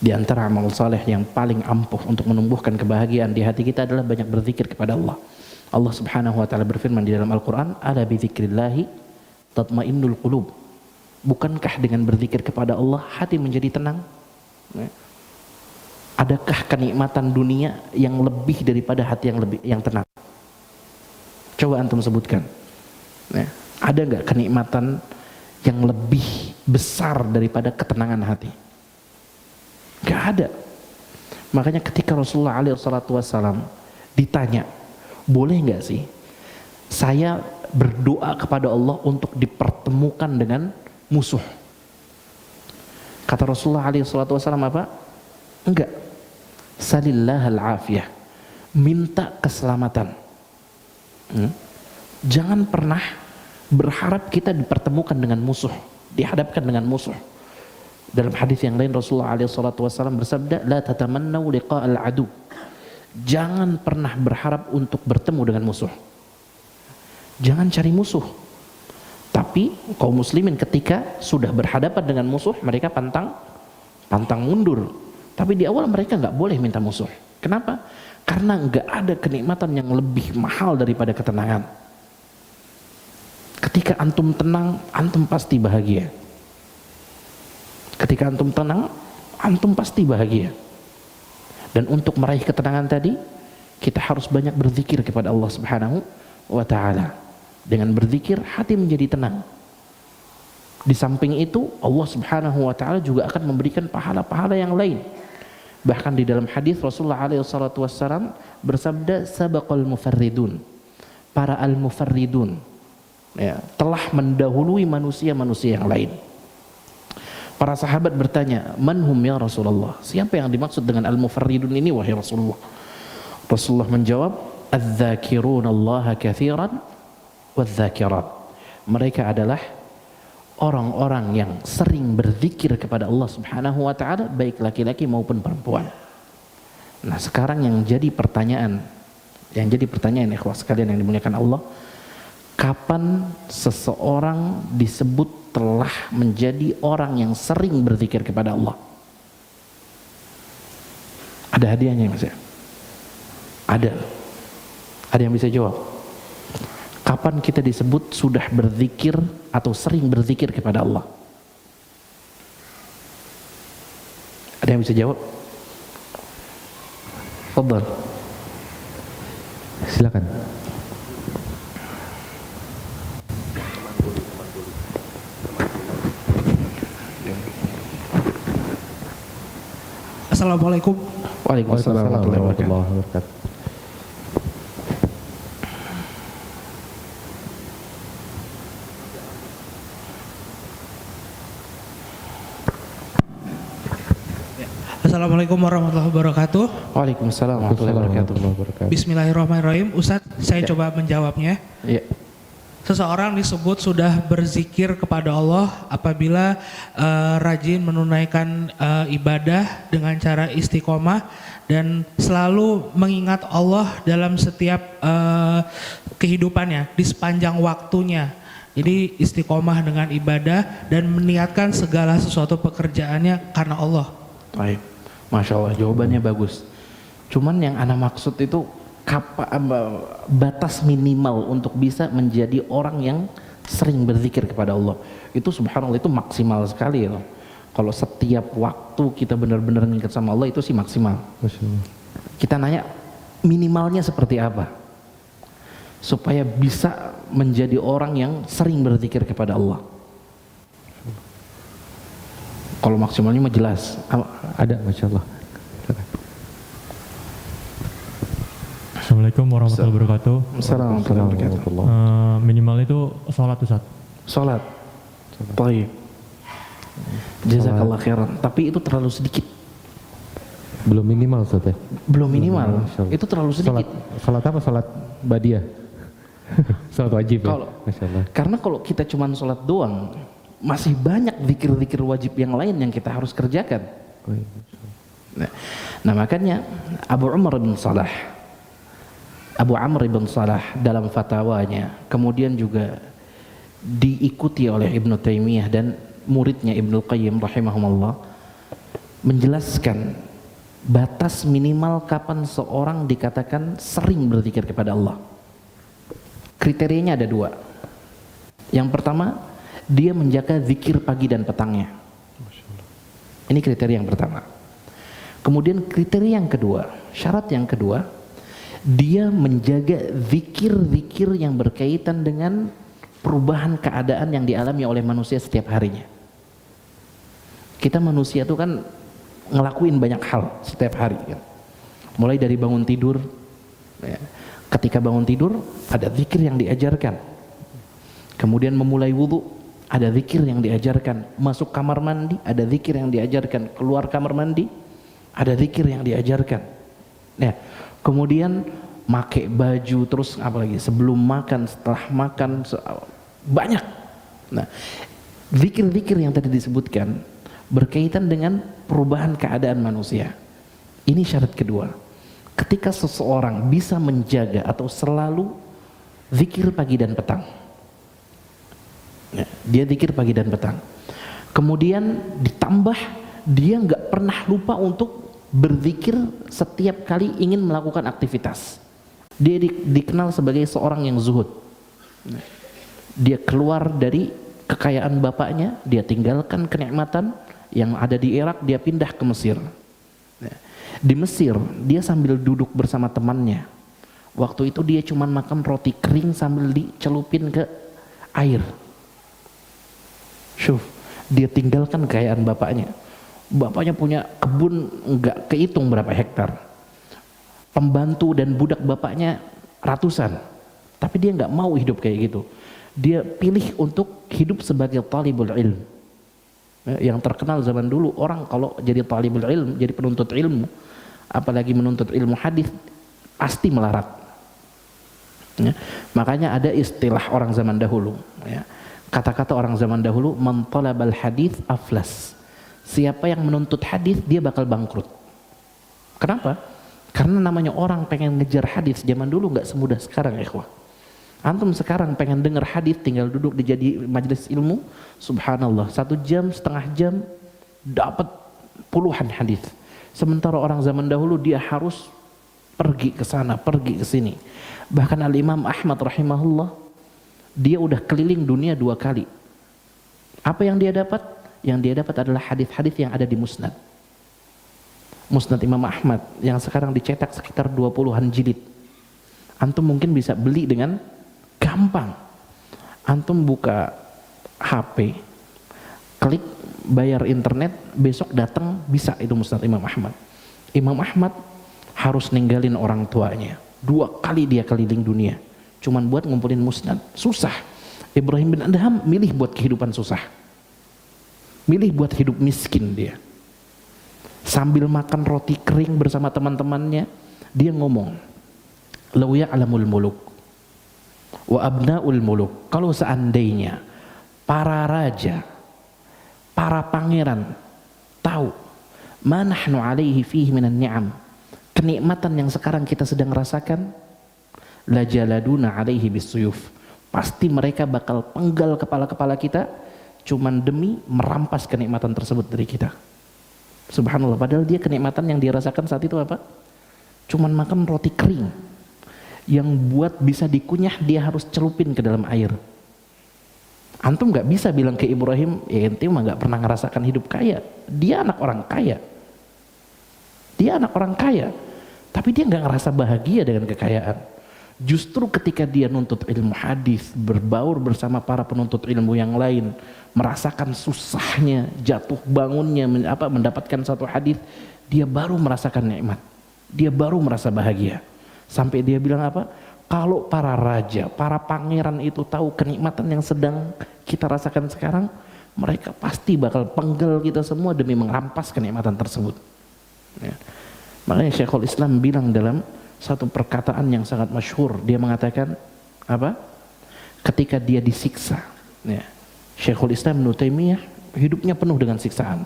Di antara amal saleh yang paling ampuh untuk menumbuhkan kebahagiaan di hati kita adalah banyak berzikir kepada Allah. Allah Subhanahu wa taala berfirman di dalam Al-Qur'an, "Ala bi dzikrillah tatmainnul qulub." Bukankah dengan berzikir kepada Allah hati menjadi tenang? Adakah kenikmatan dunia yang lebih daripada hati yang tenang? Coba antum sebutkan. Ada nggak kenikmatan yang lebih besar daripada ketenangan hati? Gak ada. Makanya ketika Rasulullah SAW ditanya, boleh nggak sih saya berdoa kepada Allah untuk dipertemukan dengan musuh? Kata Rasulullah SAW apa? Enggak. Salillahal afiyah. Minta keselamatan. Jangan pernah berharap kita dipertemukan dengan musuh, dihadapkan dengan musuh. Dalam hadis yang lain Rasulullah SAW bersabda, la tatamannaw liqa'al adu. Jangan pernah berharap untuk bertemu dengan musuh. Jangan cari musuh. Tapi kaum muslimin ketika sudah berhadapan dengan musuh, mereka pantang mundur. Tapi di awal mereka nggak boleh minta musuh. Kenapa? Karena nggak ada kenikmatan yang lebih mahal daripada ketenangan. Ketika antum tenang, antum pasti bahagia. Ketika antum tenang, antum pasti bahagia. Dan untuk meraih ketenangan tadi, kita harus banyak berzikir kepada Allah Subhanahu wa taala. Dengan berzikir, hati menjadi tenang. Di samping itu, Allah Subhanahu wa taala juga akan memberikan pahala-pahala yang lain. Bahkan di dalam hadis Rasulullah SAW bersabda, sabaqal mufarridun. Para al-mufarridun telah mendahului manusia-manusia yang lain. Para sahabat bertanya, manhum ya Rasulullah? Siapa yang dimaksud dengan al-mufarridun ini wahai Rasulullah? Rasulullah menjawab, adz-dzakirunallaha katsiran wadz-dzakirat. Mereka adalah orang-orang yang sering berzikir kepada Allah Subhanahu wa taala, baik laki-laki maupun perempuan. Nah, sekarang yang jadi pertanyaan ikhwah sekalian yang dimuliakan Allah, kapan seseorang disebut telah menjadi orang yang sering berzikir kepada Allah? Ada hadiahnya Mas ya? Ada yang bisa jawab? Kapan kita disebut sudah berzikir atau sering berzikir kepada Allah? Ada yang bisa jawab? Fadhal. Silakan. Assalamualaikum. Waalaikumsalam warahmatullahi wabarakatuh. Assalamualaikum warahmatullahi wabarakatuh. Waalaikumsalam warahmatullahi wabarakatuh. Bismillahirrahmanirrahim. Ustadz, saya coba menjawabnya. Ya. Seseorang disebut sudah berzikir kepada Allah apabila rajin menunaikan ibadah dengan cara istiqomah dan selalu mengingat Allah dalam setiap kehidupannya di sepanjang waktunya. Jadi istiqomah dengan ibadah dan meniatkan segala sesuatu pekerjaannya karena Allah. Baik, Masya Allah, jawabannya bagus. Cuman yang ana maksud itu batas minimal untuk bisa menjadi orang yang sering berzikir kepada Allah. Itu subhanallah, itu maksimal sekali loh. Kalau setiap waktu kita benar-benar mengingat sama Allah, itu sih maksimal. Masya Allah. Kita nanya minimalnya seperti apa supaya bisa menjadi orang yang sering berzikir kepada Allah. Kalau maksimalnya mah jelas Ada, Masya Allah. Assalamualaikum warahmatullahi wabarakatuh. Assalamualaikum. Minimal itu sholat Ustaz. Sholat. Baik. Jazakallah khairan. Tapi itu terlalu sedikit. Belum minimal, Ustaz ya? Belum minimal. Masya Allah. Itu terlalu sedikit. Salat apa? Salat badiah. Salat wajib ya? Kalau- Masya Allah. Karena kalau kita cuma sholat doang, masih banyak zikir-zikir wajib yang lain yang kita harus kerjakan. Oh, iya. Nah makanya Abu Amr bin Salah dalam fatwanya, kemudian juga diikuti oleh Ibnu Taimiyah dan muridnya Ibnu Qayyim rahimahumullah, menjelaskan batas minimal kapan seorang dikatakan sering berzikir kepada Allah. Kriterianya ada dua. Yang pertama, dia menjaga zikir pagi dan petangnya. Ini kriteria yang pertama. Kemudian kriteria yang kedua, syarat yang kedua, dia menjaga zikir-zikir yang berkaitan dengan perubahan keadaan yang dialami oleh manusia setiap harinya. Kita manusia itu kan ngelakuin banyak hal setiap hari kan. Mulai dari bangun tidur ya. Ketika bangun tidur ada zikir yang diajarkan. Kemudian memulai wudhu ada zikir yang diajarkan. Masuk kamar mandi ada zikir yang diajarkan. Keluar kamar mandi ada zikir yang diajarkan. Ya. Kemudian pakai baju, terus apalagi sebelum makan, setelah makan, banyak. Nah, zikir-zikir yang tadi disebutkan berkaitan dengan perubahan keadaan manusia. Ini syarat kedua. Ketika seseorang bisa menjaga atau selalu zikir pagi dan petang, ya, dia zikir pagi dan petang. Kemudian ditambah dia nggak pernah lupa untuk berzikir setiap kali ingin melakukan aktivitas. Dia dikenal sebagai seorang yang zuhud. Dia keluar dari kekayaan bapaknya, dia tinggalkan kenikmatan yang ada di Irak, dia pindah ke Mesir. Di Mesir dia sambil duduk bersama temannya. Waktu itu dia cuma makan roti kering sambil dicelupin ke air. Syuf, dia tinggalkan kekayaan bapaknya. Bapaknya punya kebun nggak kehitung berapa hektar. Pembantu dan budak bapaknya ratusan. Tapi dia nggak mau hidup kayak gitu. Dia pilih untuk hidup sebagai talibul ilm. Yang terkenal zaman dulu, orang kalau jadi talibul ilm, jadi penuntut ilmu, apalagi menuntut ilmu hadis, pasti melarat. Ya. Makanya ada istilah orang zaman dahulu. Ya. Kata-kata orang zaman dahulu, man talabal hadis aflas. Siapa yang menuntut hadis dia bakal bangkrut. Kenapa? Karena namanya orang pengen ngejar hadis zaman dulu nggak semudah sekarang, ikhwah. Antum sekarang pengen denger hadis tinggal duduk di jadi majelis ilmu, subhanallah 1 jam, setengah jam dapat puluhan hadis. Sementara orang zaman dahulu dia harus pergi ke sana, pergi ke sini. Bahkan Al-Imam Ahmad rahimahullah dia udah keliling dunia 2 kali. Apa yang dia dapat? Yang dia dapat adalah hadis-hadis yang ada di Musnad. Musnad Imam Ahmad yang sekarang dicetak sekitar 20-an jilid. Antum mungkin bisa beli dengan gampang. Antum buka HP, klik bayar internet, besok datang bisa itu Musnad Imam Ahmad. Imam Ahmad harus ninggalin orang tuanya. 2 kali dia keliling dunia cuman buat ngumpulin Musnad. Susah. Ibrahim bin Adham milih buat kehidupan susah. Milih buat hidup miskin dia. Sambil makan roti kering bersama teman-temannya, dia ngomong, "Lau ya'lamul muluk wa abna'ul muluk." Kalau seandainya para raja, para pangeran tahu ma nahnu alaihi fihi minan ni'am, kenikmatan yang sekarang kita sedang rasakan, la jaladuna alaihi bisuyuf, Pasti mereka bakal penggal kepala-kepala kita cuman demi merampas kenikmatan tersebut dari kita. Subhanallah, padahal dia kenikmatan yang dia rasakan saat itu apa? Cuman makan roti kering yang buat bisa dikunyah dia harus celupin ke dalam air. Antum gak bisa bilang ke Ibrahim, ya ente mah gak pernah ngerasakan hidup kaya. Dia anak orang kaya. Dia anak orang kaya, tapi dia gak ngerasa bahagia dengan kekayaan. Justru ketika dia nuntut ilmu hadis, berbaur bersama para penuntut ilmu yang lain, merasakan susahnya, jatuh bangunnya, mendapatkan satu hadis, dia baru merasakan nikmat. Dia baru merasa bahagia. Sampai dia bilang apa? Kalau para raja, para pangeran itu tahu kenikmatan yang sedang kita rasakan sekarang, mereka pasti bakal penggal kita semua demi merampas kenikmatan tersebut. Ya. Makanya Syekhul Islam bilang dalam satu perkataan yang sangat masyhur, dia mengatakan apa? Ketika dia disiksa, ya, Syekhul Islam Ibnu Taimiyah hidupnya penuh dengan siksaan.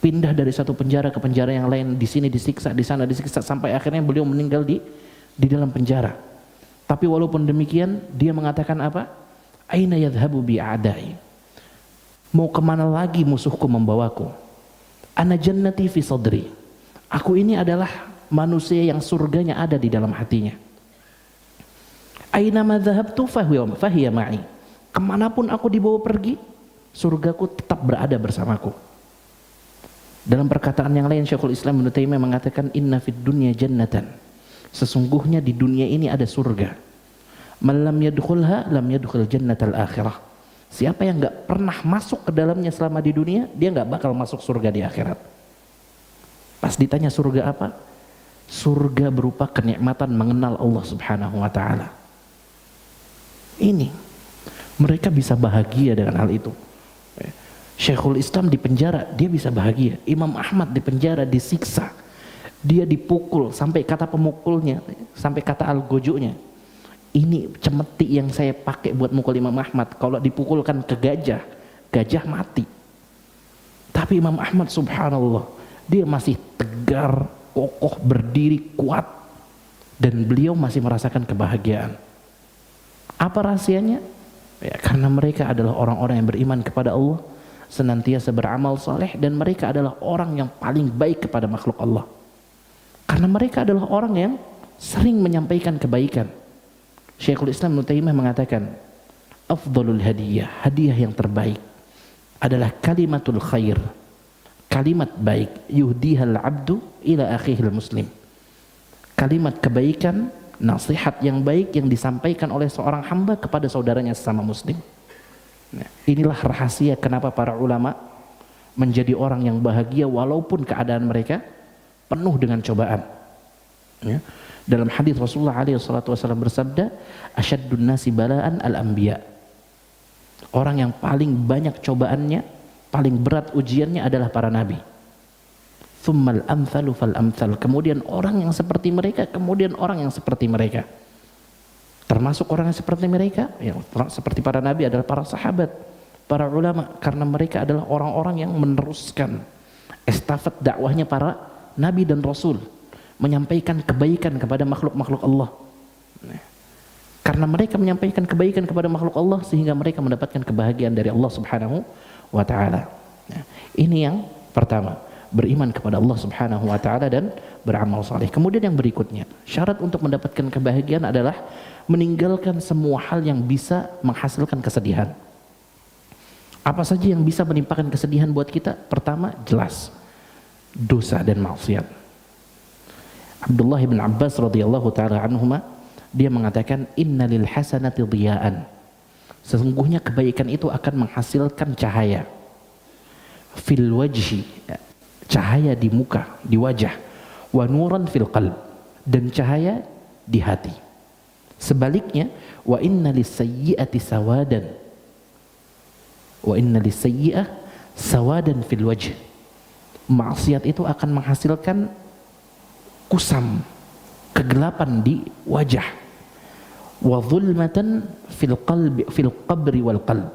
Pindah dari satu penjara ke penjara yang lain, di sini disiksa, di sana disiksa, sampai akhirnya beliau meninggal di dalam penjara. Tapi walaupun demikian, dia mengatakan apa? Aina yadhhabu bi a'dai? Mau kemana lagi musuhku membawaku? Ana jannati fi sadri. Aku ini adalah manusia yang surganya ada di dalam hatinya. Aina ma dhahabtu fahiya ma'i. Kemanapun aku dibawa pergi, surgaku tetap berada bersamaku. Dalam perkataan yang lain, Syekhul Islam Ibnu Taimiyah mengatakan inna fid dunya jannatan. Sesungguhnya di dunia ini ada surga. Man lam yadkhulha lam yadkhul jannatal akhirah. Siapa yang enggak pernah masuk ke dalamnya selama di dunia, dia enggak bakal masuk surga di akhirat. Pas ditanya surga apa? Surga berupa kenikmatan mengenal Allah Subhanahu wa ta'ala. Ini mereka bisa bahagia dengan hal itu. Syekhul Islam di penjara, dia bisa bahagia. Imam Ahmad di penjara disiksa, dia dipukul sampai kata pemukulnya, sampai kata algojonya, ini cemeti yang saya pakai buat mukul Imam Ahmad. Kalau dipukulkan ke gajah, gajah mati. Tapi Imam Ahmad subhanallah, dia masih tegar, kokoh, berdiri, kuat, dan beliau masih merasakan kebahagiaan. Apa rahasianya? Ya, karena mereka adalah orang-orang yang beriman kepada Allah, senantiasa beramal saleh, dan mereka adalah orang yang paling baik kepada makhluk Allah. Karena mereka adalah orang yang sering menyampaikan kebaikan. Syekhul Islam Ibnu Taimiyah mengatakan, afdhalul hadiyah, hadiah yang terbaik adalah kalimatul khair. Kalimat baik, yuhdihal abdu ila akhihil muslim. Kalimat kebaikan, nasihat yang baik yang disampaikan oleh seorang hamba kepada saudaranya sesama muslim. Nah, inilah rahasia kenapa para ulama menjadi orang yang bahagia walaupun keadaan mereka penuh dengan cobaan. Ya. Dalam hadis Rasulullah SAW bersabda, asyaddun nasi balaan al-anbiya. Orang yang paling banyak cobaannya, paling berat ujiannya adalah para nabi. Tsummal amthalu fal amthal. Kemudian orang yang seperti mereka, kemudian orang yang seperti mereka. Termasuk orang yang seperti mereka, ya, seperti para nabi adalah para sahabat, para ulama, karena mereka adalah orang-orang yang meneruskan estafet dakwahnya para nabi dan rasul, menyampaikan kebaikan kepada makhluk-makhluk Allah. Karena mereka menyampaikan kebaikan kepada makhluk Allah, sehingga mereka mendapatkan kebahagiaan dari Allah Subhanahu wa ta'ala. Ini yang pertama, beriman kepada Allah Subhanahu wa ta'ala dan beramal saleh. Kemudian yang berikutnya, syarat untuk mendapatkan kebahagiaan adalah meninggalkan semua hal yang bisa menghasilkan kesedihan. Apa saja yang bisa menimpakan kesedihan buat kita? Pertama, jelas dosa dan maksiat. Abdullah bin Abbas radhiyallahu taala anhuma, dia mengatakan innalil hasanati dhiya'an. Sesungguhnya kebaikan itu akan menghasilkan cahaya. Fil wajhi, cahaya di muka, di wajah. Wa nuran fil qalb, dan cahaya di hati. Sebaliknya, wa innalis sayyi'ati sawadan. Wa innalis sayyi'ah sawadan fil wajh. Maksiat itu akan menghasilkan kusam, kegelapan di wajah. Wa dhulmatan fil qalbi, fil qabri wal qalb,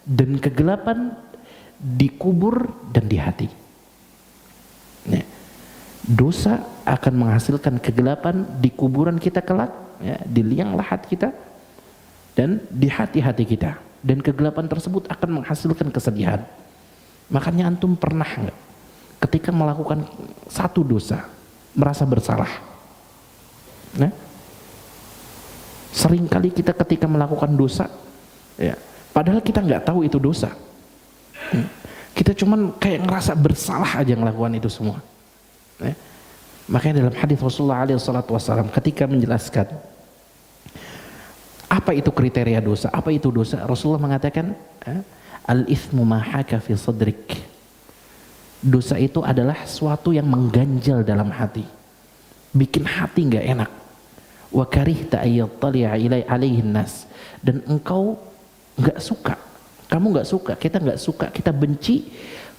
dan kegelapan di kubur dan di hati. Nah, dosa akan menghasilkan kegelapan di kuburan kita kelak, ya, di liang lahat kita, dan di hati-hati kita, dan kegelapan tersebut akan menghasilkan kesedihan. Makanya antum pernah nggak ketika melakukan satu dosa merasa bersalah? Nah, seringkali kita ketika melakukan dosa, ya, padahal kita nggak tahu itu dosa, kita cuman kayak ngerasa bersalah aja melakukan itu semua. Ya. Makanya dalam hadis Rasulullah SAW ketika menjelaskan apa itu kriteria dosa, apa itu dosa, Rasulullah mengatakan al-ithmu ma haka fi sadrik. Dosa itu adalah suatu yang mengganjal dalam hati, bikin hati nggak enak. Wa karihta ayyattali'a alaihi nas, dan engkau nggak suka, kamu nggak suka, kita nggak suka, kita benci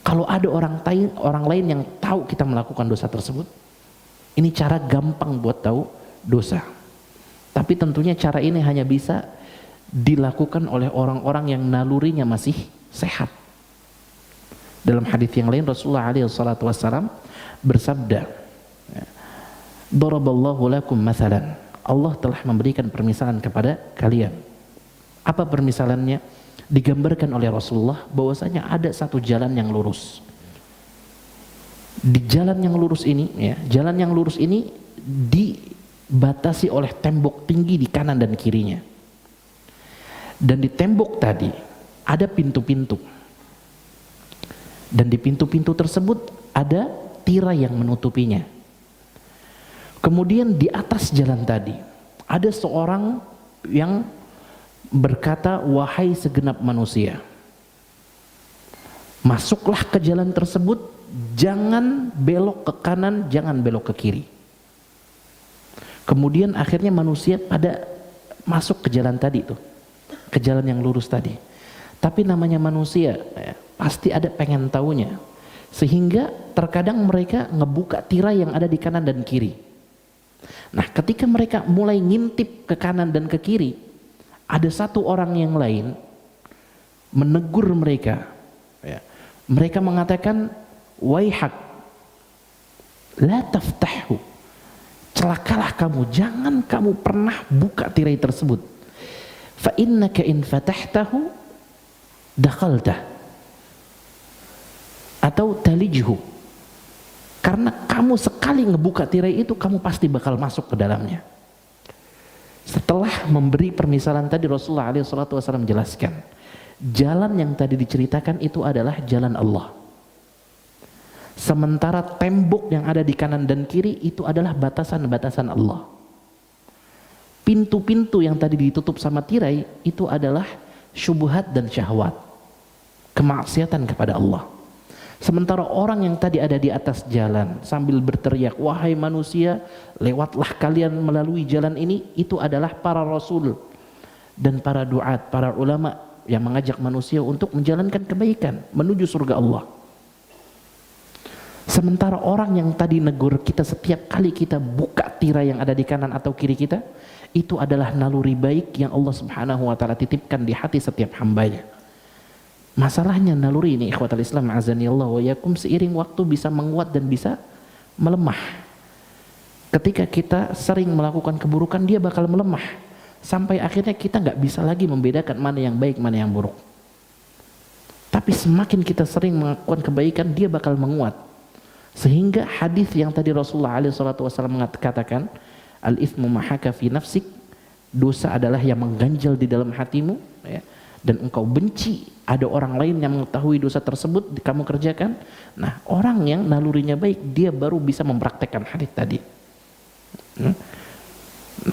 kalau ada orang lain yang tahu kita melakukan dosa tersebut. Ini cara gampang buat tahu dosa. Tapi tentunya cara ini hanya bisa dilakukan oleh orang-orang yang nalurinya masih sehat. Dalam hadis yang lain Rasulullah SAW bersabda, "Daraballahu lakum mathalan." Allah telah memberikan permisalan kepada kalian. Apa permisalannya? Digambarkan oleh Rasulullah bahwasanya ada satu jalan yang lurus. Di jalan yang lurus ini, ya, jalan yang lurus ini dibatasi oleh tembok tinggi di kanan dan kirinya. Dan di tembok tadi ada pintu-pintu. Dan di pintu-pintu tersebut ada tirai yang menutupinya. Kemudian di atas jalan tadi ada seorang yang berkata, "Wahai segenap manusia, masuklah ke jalan tersebut, jangan belok ke kanan, jangan belok ke kiri." Kemudian akhirnya manusia pada masuk ke jalan tadi tuh, ke jalan yang lurus tadi. Tapi namanya manusia, ya, pasti ada pengen taunya, sehingga terkadang mereka ngebuka tirai yang ada di kanan dan kiri. Nah, ketika mereka mulai ngintip ke kanan dan ke kiri, ada satu orang yang lain menegur mereka, ya. Mereka mengatakan, "Waihak, la taftahu." Celakalah kamu, jangan kamu pernah buka tirai tersebut. Fa innaka in fatahtahu dakhalta atau talijhu. Karena kamu sekali ngebuka tirai itu, kamu pasti bakal masuk ke dalamnya. Setelah memberi permisalan tadi, Rasulullah SAW menjelaskan, jalan yang tadi diceritakan itu adalah jalan Allah. Sementara tembok yang ada di kanan dan kiri itu adalah batasan-batasan Allah. Pintu-pintu yang tadi ditutup sama tirai itu adalah syubhat dan syahwat, kemaksiatan kepada Allah. Sementara orang yang tadi ada di atas jalan sambil berteriak, "Wahai manusia, lewatlah kalian melalui jalan ini," itu adalah para rasul dan para duat, para ulama yang mengajak manusia untuk menjalankan kebaikan menuju surga Allah. Sementara orang yang tadi negur kita setiap kali kita buka tirai yang ada di kanan atau kiri kita, itu adalah naluri baik yang Allah Subhanahu wa taala titipkan di hati setiap hambanya. Masalahnya naluri ini, ikhwatal Islam azanillah wa yakum, seiring waktu bisa menguat dan bisa melemah. Ketika kita sering melakukan keburukan, dia bakal melemah sampai akhirnya kita nggak bisa lagi membedakan mana yang baik, mana yang buruk. Tapi semakin kita sering melakukan kebaikan, dia bakal menguat. Sehingga hadis yang tadi Rasulullah SAW mengatakan, "Al-ithmu mahaka fi nafsik," dosa adalah yang mengganjal di dalam hatimu, ya, dan engkau benci ada orang lain yang mengetahui dosa tersebut kamu kerjakan. Nah, orang yang nalurinya baik, dia baru bisa mempraktekkan hadis tadi. Nah,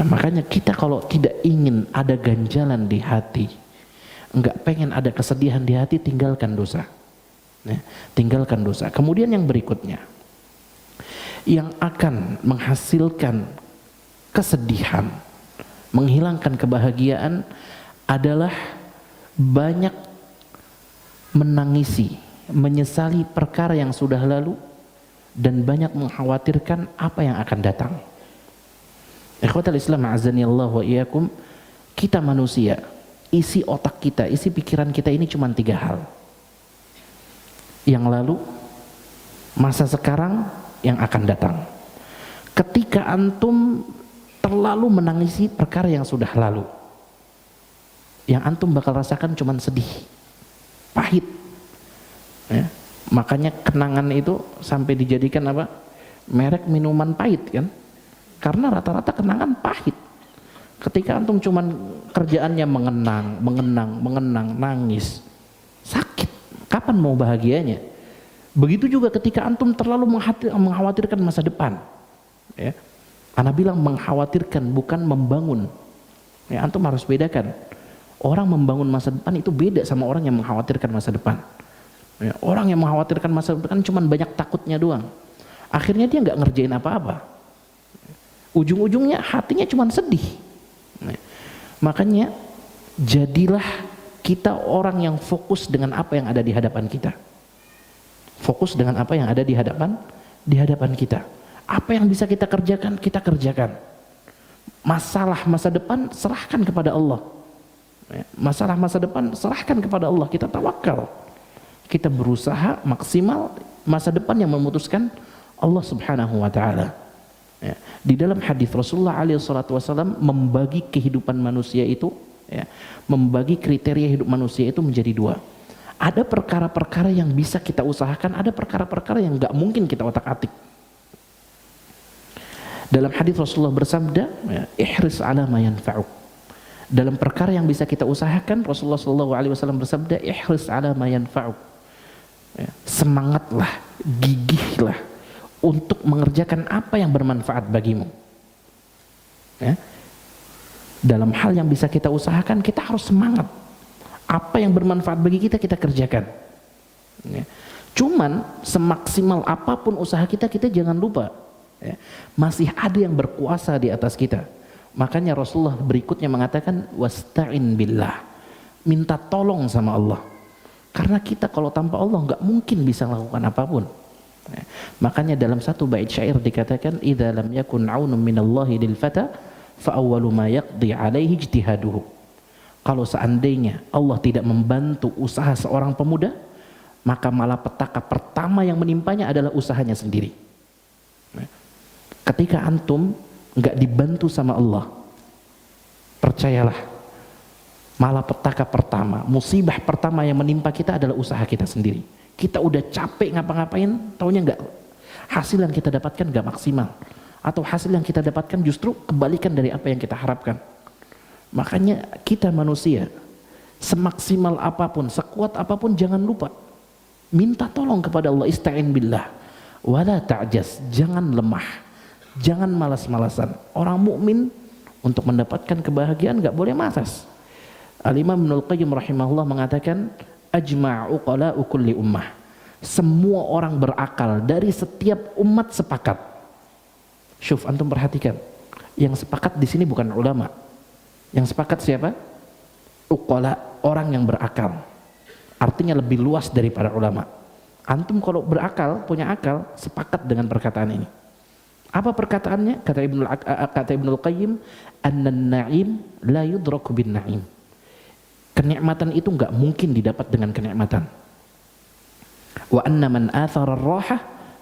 makanya kita kalau tidak ingin ada ganjalan di hati, enggak pengen ada kesedihan di hati, tinggalkan dosa. Ya, tinggalkan dosa. Kemudian yang berikutnya, yang akan menghasilkan kesedihan, menghilangkan kebahagiaan adalah banyak menangisi, menyesali perkara yang sudah lalu, dan banyak mengkhawatirkan apa yang akan datang. Ikhwatal Islam azanillah wa iyyakum, kita manusia, isi otak kita, isi pikiran kita ini cuma 3 hal. Yang lalu, masa sekarang, yang akan datang. Ketika antum terlalu menangisi perkara yang sudah lalu, Yang antum bakal rasakan cuman sedih, pahit. Ya. Makanya kenangan itu sampai dijadikan apa? Merek minuman pahit kan? Karena rata-rata kenangan pahit. Ketika antum cuman kerjaannya mengenang, nangis, sakit. Kapan mau bahagianya? Begitu juga ketika antum terlalu mengkhawatirkan masa depan. Ya. Ana bilang mengkhawatirkan bukan membangun. Ya, antum harus bedakan. Orang membangun masa depan itu beda sama orang yang mengkhawatirkan masa depan. Ya, orang yang mengkhawatirkan masa depan cuma banyak takutnya doang. Akhirnya dia nggak ngerjain apa-apa. Ujung-ujungnya hatinya cuma sedih. Ya. Makanya jadilah kita orang yang fokus dengan apa yang ada di hadapan kita. Fokus dengan apa yang ada di hadapan kita. Apa yang bisa kita kerjakan, kita kerjakan. Masalah masa depan serahkan kepada Allah. Masalah masa depan serahkan kepada Allah, kita tawakal. Kita berusaha maksimal, masa depan yang memutuskan Allah Subhanahu wa taala. Ya. Di dalam hadis Rasulullah SAW membagi kehidupan manusia itu, ya, membagi kriteria hidup manusia itu menjadi dua. Ada perkara-perkara yang bisa kita usahakan, ada perkara-perkara yang nggak mungkin kita otak-atik. Dalam hadis Rasulullah bersabda, ya, ihris ala ma yanfa'uk. Dalam perkara yang bisa kita usahakan, Rasulullah SAW bersabda, ihris ala ma yanfa'uk. Ya, semangatlah, gigihlah untuk mengerjakan apa yang bermanfaat bagimu. Ya. Dalam hal yang bisa kita usahakan, kita harus semangat. Apa yang bermanfaat bagi kita, kita kerjakan. Ya. Cuman semaksimal apapun usaha kita, kita jangan lupa, ya, masih ada yang berkuasa di atas kita. Makanya Rasulullah berikutnya mengatakan wasta'in billah, minta tolong sama Allah. Karena kita kalau tanpa Allah nggak mungkin bisa melakukan apapun. Ya. Makanya dalam satu bait syair dikatakan idza lam yakun aunun minallahi lil fata fa awwalu ma yaqdi alaihi ijtihaduhu. Kalau seandainya Allah tidak membantu usaha seorang pemuda, maka malapetaka pertama yang menimpanya adalah usahanya sendiri. Ya. Ketika antum nggak dibantu sama Allah, percayalah, malapetaka pertama, musibah pertama yang menimpa kita adalah usaha kita sendiri. Kita udah capek ngapa-ngapain, taunya nggak, hasil yang kita dapatkan nggak maksimal, atau hasil yang kita dapatkan justru kebalikan dari apa yang kita harapkan. Makanya kita manusia, semaksimal apapun, sekuat apapun, jangan lupa minta tolong kepada Allah. Ista'in billah wala ta'jaz, jangan lemah, jangan malas-malasan. Orang mukmin untuk mendapatkan kebahagiaan nggak boleh malas. Al-Imam Ibnul Qayyim rahimahullah mengatakan ajma'u uqala'u kulli ummah, semua orang berakal dari setiap umat sepakat. Syuf, antum perhatikan, yang sepakat di sini bukan ulama. Yang sepakat siapa? Uqala, orang yang berakal. Artinya lebih luas daripada ulama. Antum kalau berakal, punya akal, sepakat dengan perkataan ini. Apa perkataannya? Kata Ibnul Qayyim, annan na'im la yudraku bin na'im. Kenikmatan itu enggak mungkin didapat dengan kenikmatan. Wa anna man athara ar-raha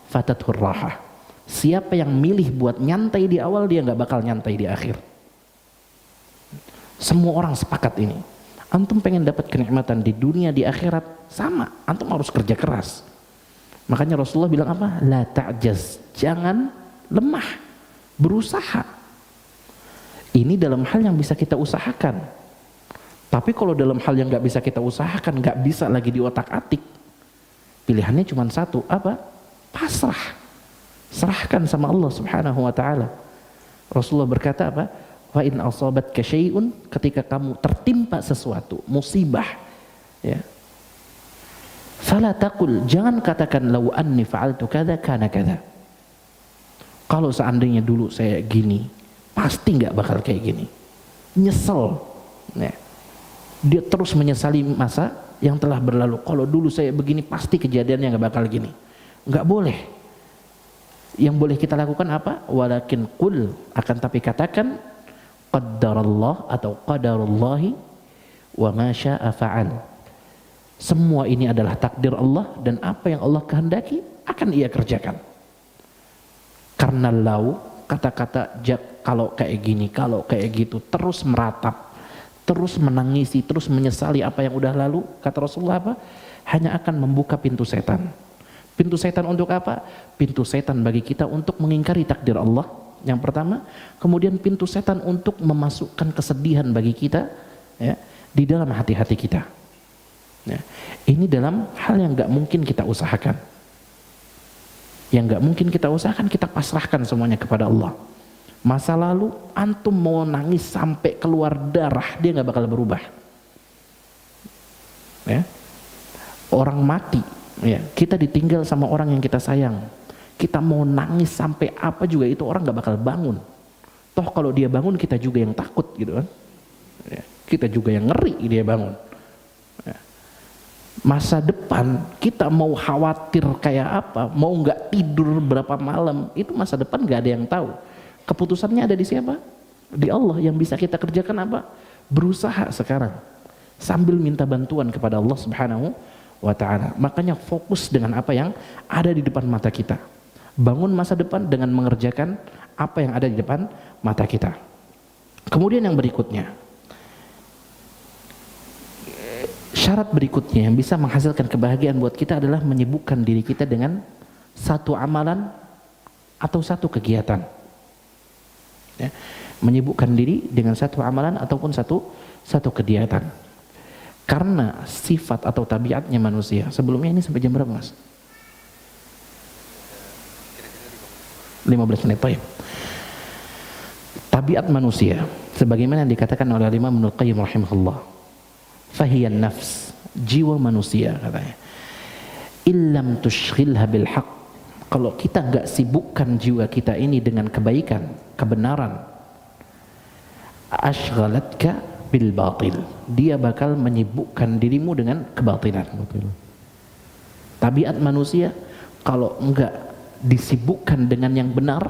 fatathu ar-raha. Siapa yang milih buat nyantai di awal, dia enggak bakal nyantai di akhir. Semua orang sepakat ini. Antum pengen dapat kenikmatan di dunia, di akhirat, sama, antum harus kerja keras. Makanya Rasulullah bilang apa? La ta'jaz, jangan lemah, berusaha. Ini dalam hal yang bisa kita usahakan. Tapi kalau dalam hal yang nggak bisa kita usahakan, nggak bisa lagi di otak-atik, pilihannya cuma satu, apa? Pasrah, serahkan sama Allah Subhanahu wa taala. Rasulullah berkata apa? Wa in asabatka syai'un, ketika kamu tertimpa sesuatu, musibah, ya, fala taqul, jangan katakan lau anni fa'altu kadza kana kadza. Kalau seandainya dulu saya gini, pasti nggak bakal kayak gini. Nyesel, ya. Dia terus menyesali masa yang telah berlalu. Kalau dulu saya begini, pasti kejadiannya nggak bakal gini. Nggak boleh. Yang boleh kita lakukan apa? Walakin qul, akan tapi katakan qaddarallah atau qadarullahi wa ma syaa fa'al. Semua ini adalah takdir Allah, dan apa yang Allah kehendaki akan ia kerjakan. Karena lau, kata-kata kalau kayak gini, kalau kayak gitu, terus meratap, terus menangisi, terus menyesali apa yang udah lalu, kata Rasulullah apa? Hanya akan membuka pintu setan. Pintu setan untuk apa? Pintu setan bagi kita untuk mengingkari takdir Allah, yang pertama. Kemudian pintu setan untuk memasukkan kesedihan bagi kita, ya, di dalam hati-hati kita. Ya. Ini dalam hal yang gak mungkin kita usahakan. Yang gak mungkin kita usahakan, kita pasrahkan semuanya kepada Allah. Masa lalu antum mau nangis sampai keluar darah, dia nggak bakal berubah. Ya. Orang mati, ya, kita ditinggal sama orang yang kita sayang. Kita mau nangis sampai apa juga itu orang nggak bakal bangun. Toh kalau dia bangun kita juga yang takut gitu kan. Ya. Kita juga yang ngeri dia bangun. Ya. Masa depan kita mau khawatir kayak apa, mau nggak tidur berapa malam, itu masa depan nggak ada yang tahu. Keputusannya ada di siapa? Di Allah. Yang bisa kita kerjakan apa? Berusaha sekarang sambil minta bantuan kepada Allah Subhanahu wa ta'ala. Makanya fokus dengan apa yang ada di depan mata kita. Bangun masa depan dengan mengerjakan apa yang ada di depan mata kita. Kemudian yang berikutnya, syarat berikutnya yang bisa menghasilkan kebahagiaan buat kita adalah menyibukkan diri kita dengan satu amalan atau satu kegiatan. Ya, menyibukkan diri dengan satu amalan ataupun satu kegiatan. Karena sifat atau tabiatnya manusia. Sebelumnya ini sampai jam berapa, Mas? 15 menit. Baik. Tabiat manusia sebagaimana yang dikatakan oleh Imam Ibnu Qayyim rahimahullah, fahiyan nafs, jiwa manusia katanya, illam tushghilha bil haqq, kalau kita enggak sibukkan jiwa kita ini dengan kebaikan, kebenaran, ashghalatka bil batil, dia bakal menyibukkan dirimu dengan kebatilan. Tabiat manusia kalau enggak disibukkan dengan yang benar,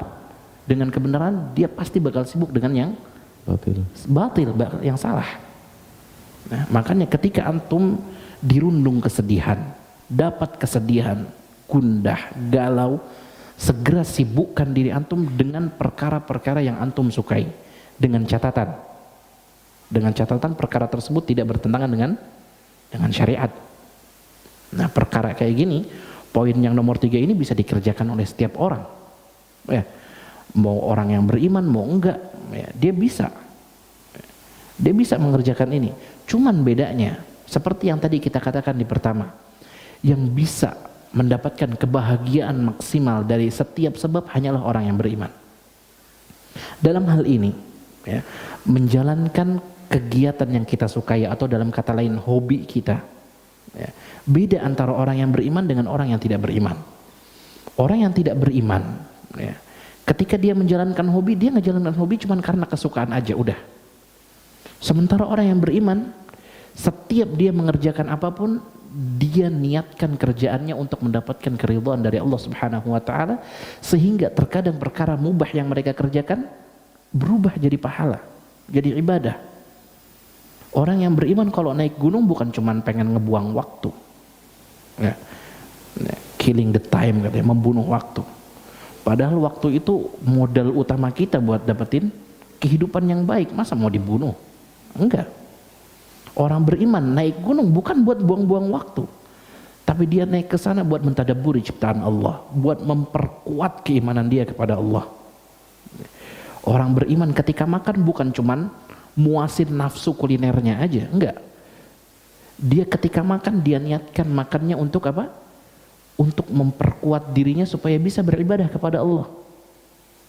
dengan kebenaran, dia pasti bakal sibuk dengan yang batil, yang salah. Nah, makanya ketika antum dirundung kesedihan, dapat kesedihan, gundah, galau, segera sibukkan diri antum dengan perkara-perkara yang antum sukai, dengan catatan perkara tersebut tidak bertentangan dengan syariat. Nah, perkara kayak gini, poin yang nomor 3 ini bisa dikerjakan oleh setiap orang, ya, mau orang yang beriman mau enggak, ya, dia bisa mengerjakan ini. Cuman bedanya seperti yang tadi kita katakan di pertama, yang bisa mendapatkan kebahagiaan maksimal dari setiap sebab hanyalah orang yang beriman. Dalam hal ini, ya, menjalankan kegiatan yang kita sukai atau dalam kata lain hobi kita, ya, beda antara orang yang beriman dengan orang yang tidak beriman. Orang yang tidak beriman, ya, ketika dia menjalankan hobi, dia ngejalankan hobi cuma karena kesukaan aja udah. Sementara orang yang beriman, setiap dia mengerjakan apapun, dia niatkan kerjaannya untuk mendapatkan keridhaan dari Allah Subhanahu wa ta'ala, sehingga terkadang perkara mubah yang mereka kerjakan berubah jadi pahala, jadi ibadah. Orang yang beriman kalau naik gunung bukan cuma pengen ngebuang waktu, ya, killing the time katanya, membunuh waktu. Padahal waktu itu modal utama kita buat dapetin kehidupan yang baik. Masa mau dibunuh? Enggak. Orang beriman naik gunung bukan buat buang-buang waktu, tapi dia naik ke sana buat mentadabburi ciptaan Allah, buat memperkuat keimanan dia kepada Allah. Orang beriman ketika makan bukan cuman muasin nafsu kulinernya aja, enggak. Dia ketika makan, dia niatkan makannya untuk apa? Untuk memperkuat dirinya supaya bisa beribadah kepada Allah.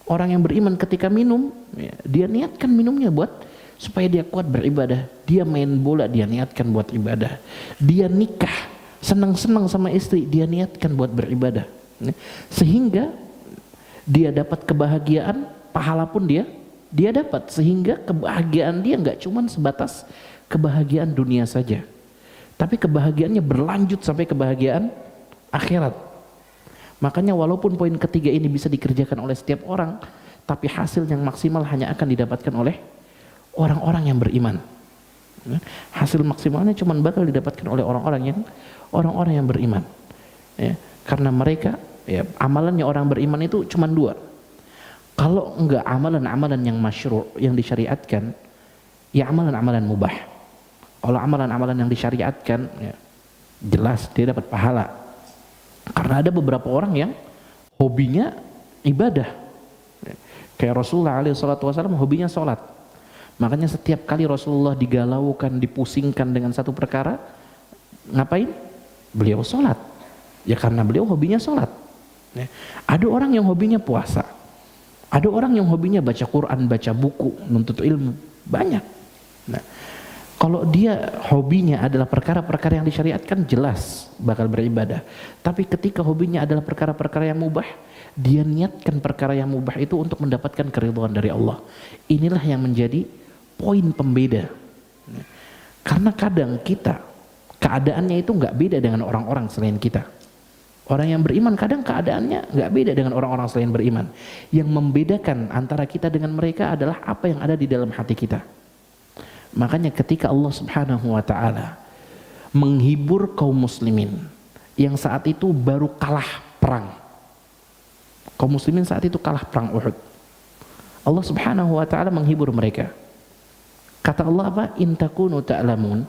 Orang yang beriman ketika minum, ya, dia niatkan minumnya buat supaya dia kuat beribadah. Dia main bola, dia niatkan buat ibadah. Dia nikah, senang-senang sama istri, dia niatkan buat beribadah. Sehingga dia dapat kebahagiaan, pahala pun dia dapat. Sehingga kebahagiaan dia nggak cuma sebatas kebahagiaan dunia saja, tapi kebahagiaannya berlanjut sampai kebahagiaan akhirat. Makanya walaupun poin ketiga ini bisa dikerjakan oleh setiap orang, tapi hasil yang maksimal hanya akan didapatkan oleh orang-orang yang beriman. Hasil maksimalnya cuma bakal didapatkan oleh orang-orang yang beriman. Ya, karena mereka, ya, amalannya orang beriman itu cuma 2. Kalau enggak amalan-amalan yang masyru', yang disyariatkan, ya amalan-amalan mubah. Kalau amalan-amalan yang disyariatkan, ya, jelas dia dapat pahala. Karena ada beberapa orang yang hobinya ibadah. Kayak Rasulullah SAW hobinya sholat. Makanya setiap kali Rasulullah digalaukan, dipusingkan dengan satu perkara, ngapain? Beliau sholat. Ya karena beliau hobinya sholat. Ya. Ada orang yang hobinya puasa. Ada orang yang hobinya baca Quran, baca buku, nuntut ilmu. Banyak. Nah, kalau dia hobinya adalah perkara-perkara yang disyariatkan, jelas bakal beribadah. Tapi ketika hobinya adalah perkara-perkara yang mubah, dia niatkan perkara yang mubah itu untuk mendapatkan keridhaan dari Allah. Inilah yang menjadi poin pembeda. Karena kadang kita, keadaannya itu nggak beda dengan orang-orang selain kita. Orang yang beriman kadang keadaannya nggak beda dengan orang-orang selain beriman. Yang membedakan antara kita dengan mereka adalah apa yang ada di dalam hati kita. Makanya ketika Allah Subhanahu wa ta'ala menghibur kaum muslimin yang saat itu baru kalah perang. Kaum muslimin saat itu kalah perang Uhud. Allah Subhanahu wa ta'ala menghibur mereka. Kata Allah apa? In takunu ta'lamun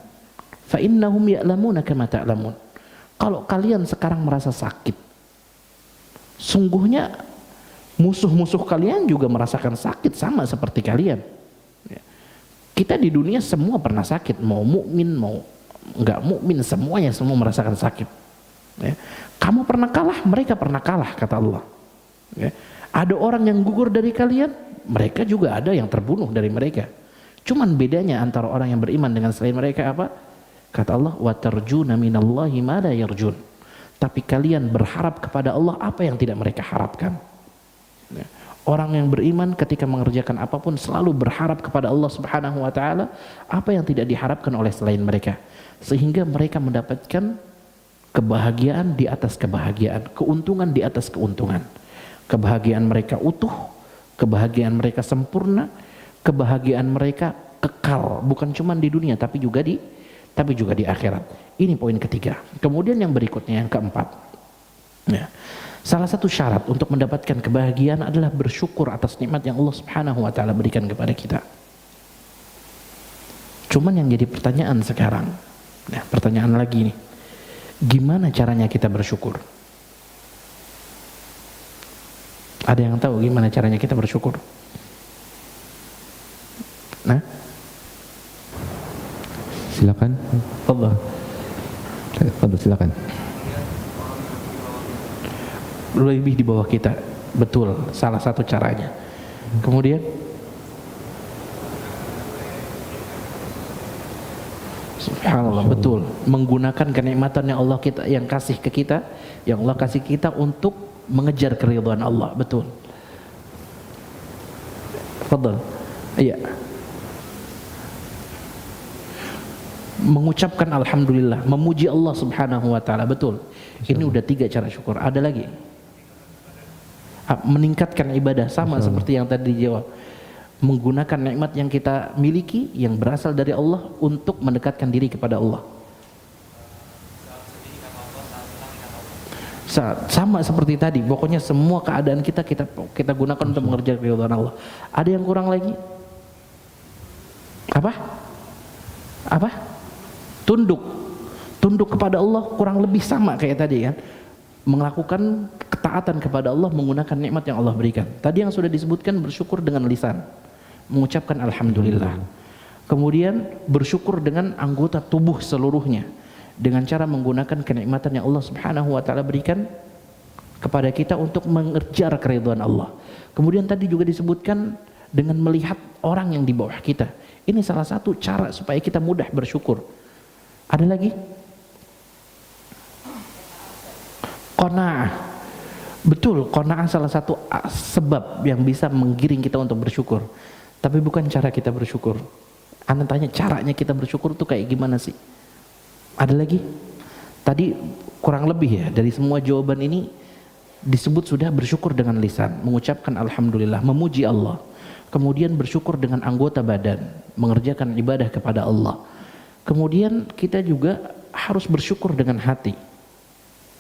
fa innahum ya'lamuna kama ta'lamun. Kalau kalian sekarang merasa sakit, sungguhnya musuh-musuh kalian juga merasakan sakit sama seperti kalian. Kita di dunia semua pernah sakit, mau mukmin mau enggak mukmin, semuanya semua merasakan sakit. Ya. Kamu pernah kalah, mereka pernah kalah, kata Allah. Ya. Ada orang yang gugur dari kalian, mereka juga ada yang terbunuh dari mereka. Cuman bedanya antara orang yang beriman dengan selain mereka apa? Kata Allah, wa tarjuna minallahi ma la yarjun. Tapi kalian berharap kepada Allah apa yang tidak mereka harapkan. Ya. Orang yang beriman ketika mengerjakan apapun selalu berharap kepada Allah Subhanahu wa ta'ala apa yang tidak diharapkan oleh selain mereka. Sehingga mereka mendapatkan kebahagiaan di atas kebahagiaan, keuntungan di atas keuntungan. Kebahagiaan mereka utuh, kebahagiaan mereka sempurna, kebahagiaan mereka kekal, bukan cuma di dunia tapi juga di akhirat. Ini poin ketiga. Kemudian yang berikutnya, yang keempat. Ya. Salah satu syarat untuk mendapatkan kebahagiaan adalah bersyukur atas nikmat yang Allah Subhanahu wa ta'ala berikan kepada kita. Cuman yang jadi pertanyaan sekarang, nah pertanyaan lagi nih, gimana caranya kita bersyukur? Ada yang tahu gimana caranya kita bersyukur? Nah, Silakan. Allah. Silakan. Lebih di bawah kita, betul, salah satu caranya. Kemudian subhanallah, betul, menggunakan kenikmatan yang Allah yang kasih ke kita, yang Allah kasih kita untuk mengejar keridhaan Allah, betul. Fadhal. Iya. Mengucapkan alhamdulillah, memuji Allah Subhanahu wa ta'ala, betul. Ini udah 3 cara syukur. Ada lagi? Meningkatkan ibadah, sama seperti yang tadi dijawab. Menggunakan nikmat yang kita miliki yang berasal dari Allah untuk mendekatkan diri kepada Allah. Sama seperti tadi, pokoknya semua keadaan kita gunakan untuk mengerjakan keridhaan Allah. Ada yang kurang lagi? Apa? Tunduk kepada Allah, kurang lebih sama kayak tadi kan. Melakukan ketaatan kepada Allah menggunakan nikmat yang Allah berikan. Tadi yang sudah disebutkan bersyukur dengan lisan, mengucapkan alhamdulillah. Kemudian bersyukur dengan anggota tubuh seluruhnya dengan cara menggunakan kenikmatan yang Allah Subhanahu wa ta'ala berikan kepada kita untuk mengejar keridhaan Allah. Kemudian tadi juga disebutkan dengan melihat orang yang di bawah kita. Ini salah satu cara supaya kita mudah bersyukur. Ada lagi? Qanaah. Betul, qanaah salah satu sebab yang bisa menggiring kita untuk bersyukur. Tapi bukan cara kita bersyukur. Anda tanya caranya kita bersyukur itu kayak gimana sih? Ada lagi? Tadi kurang lebih ya, dari semua jawaban ini disebut sudah bersyukur dengan lisan, mengucapkan alhamdulillah, memuji Allah. Kemudian bersyukur dengan anggota badan, mengerjakan ibadah kepada Allah. Kemudian kita juga harus bersyukur dengan hati.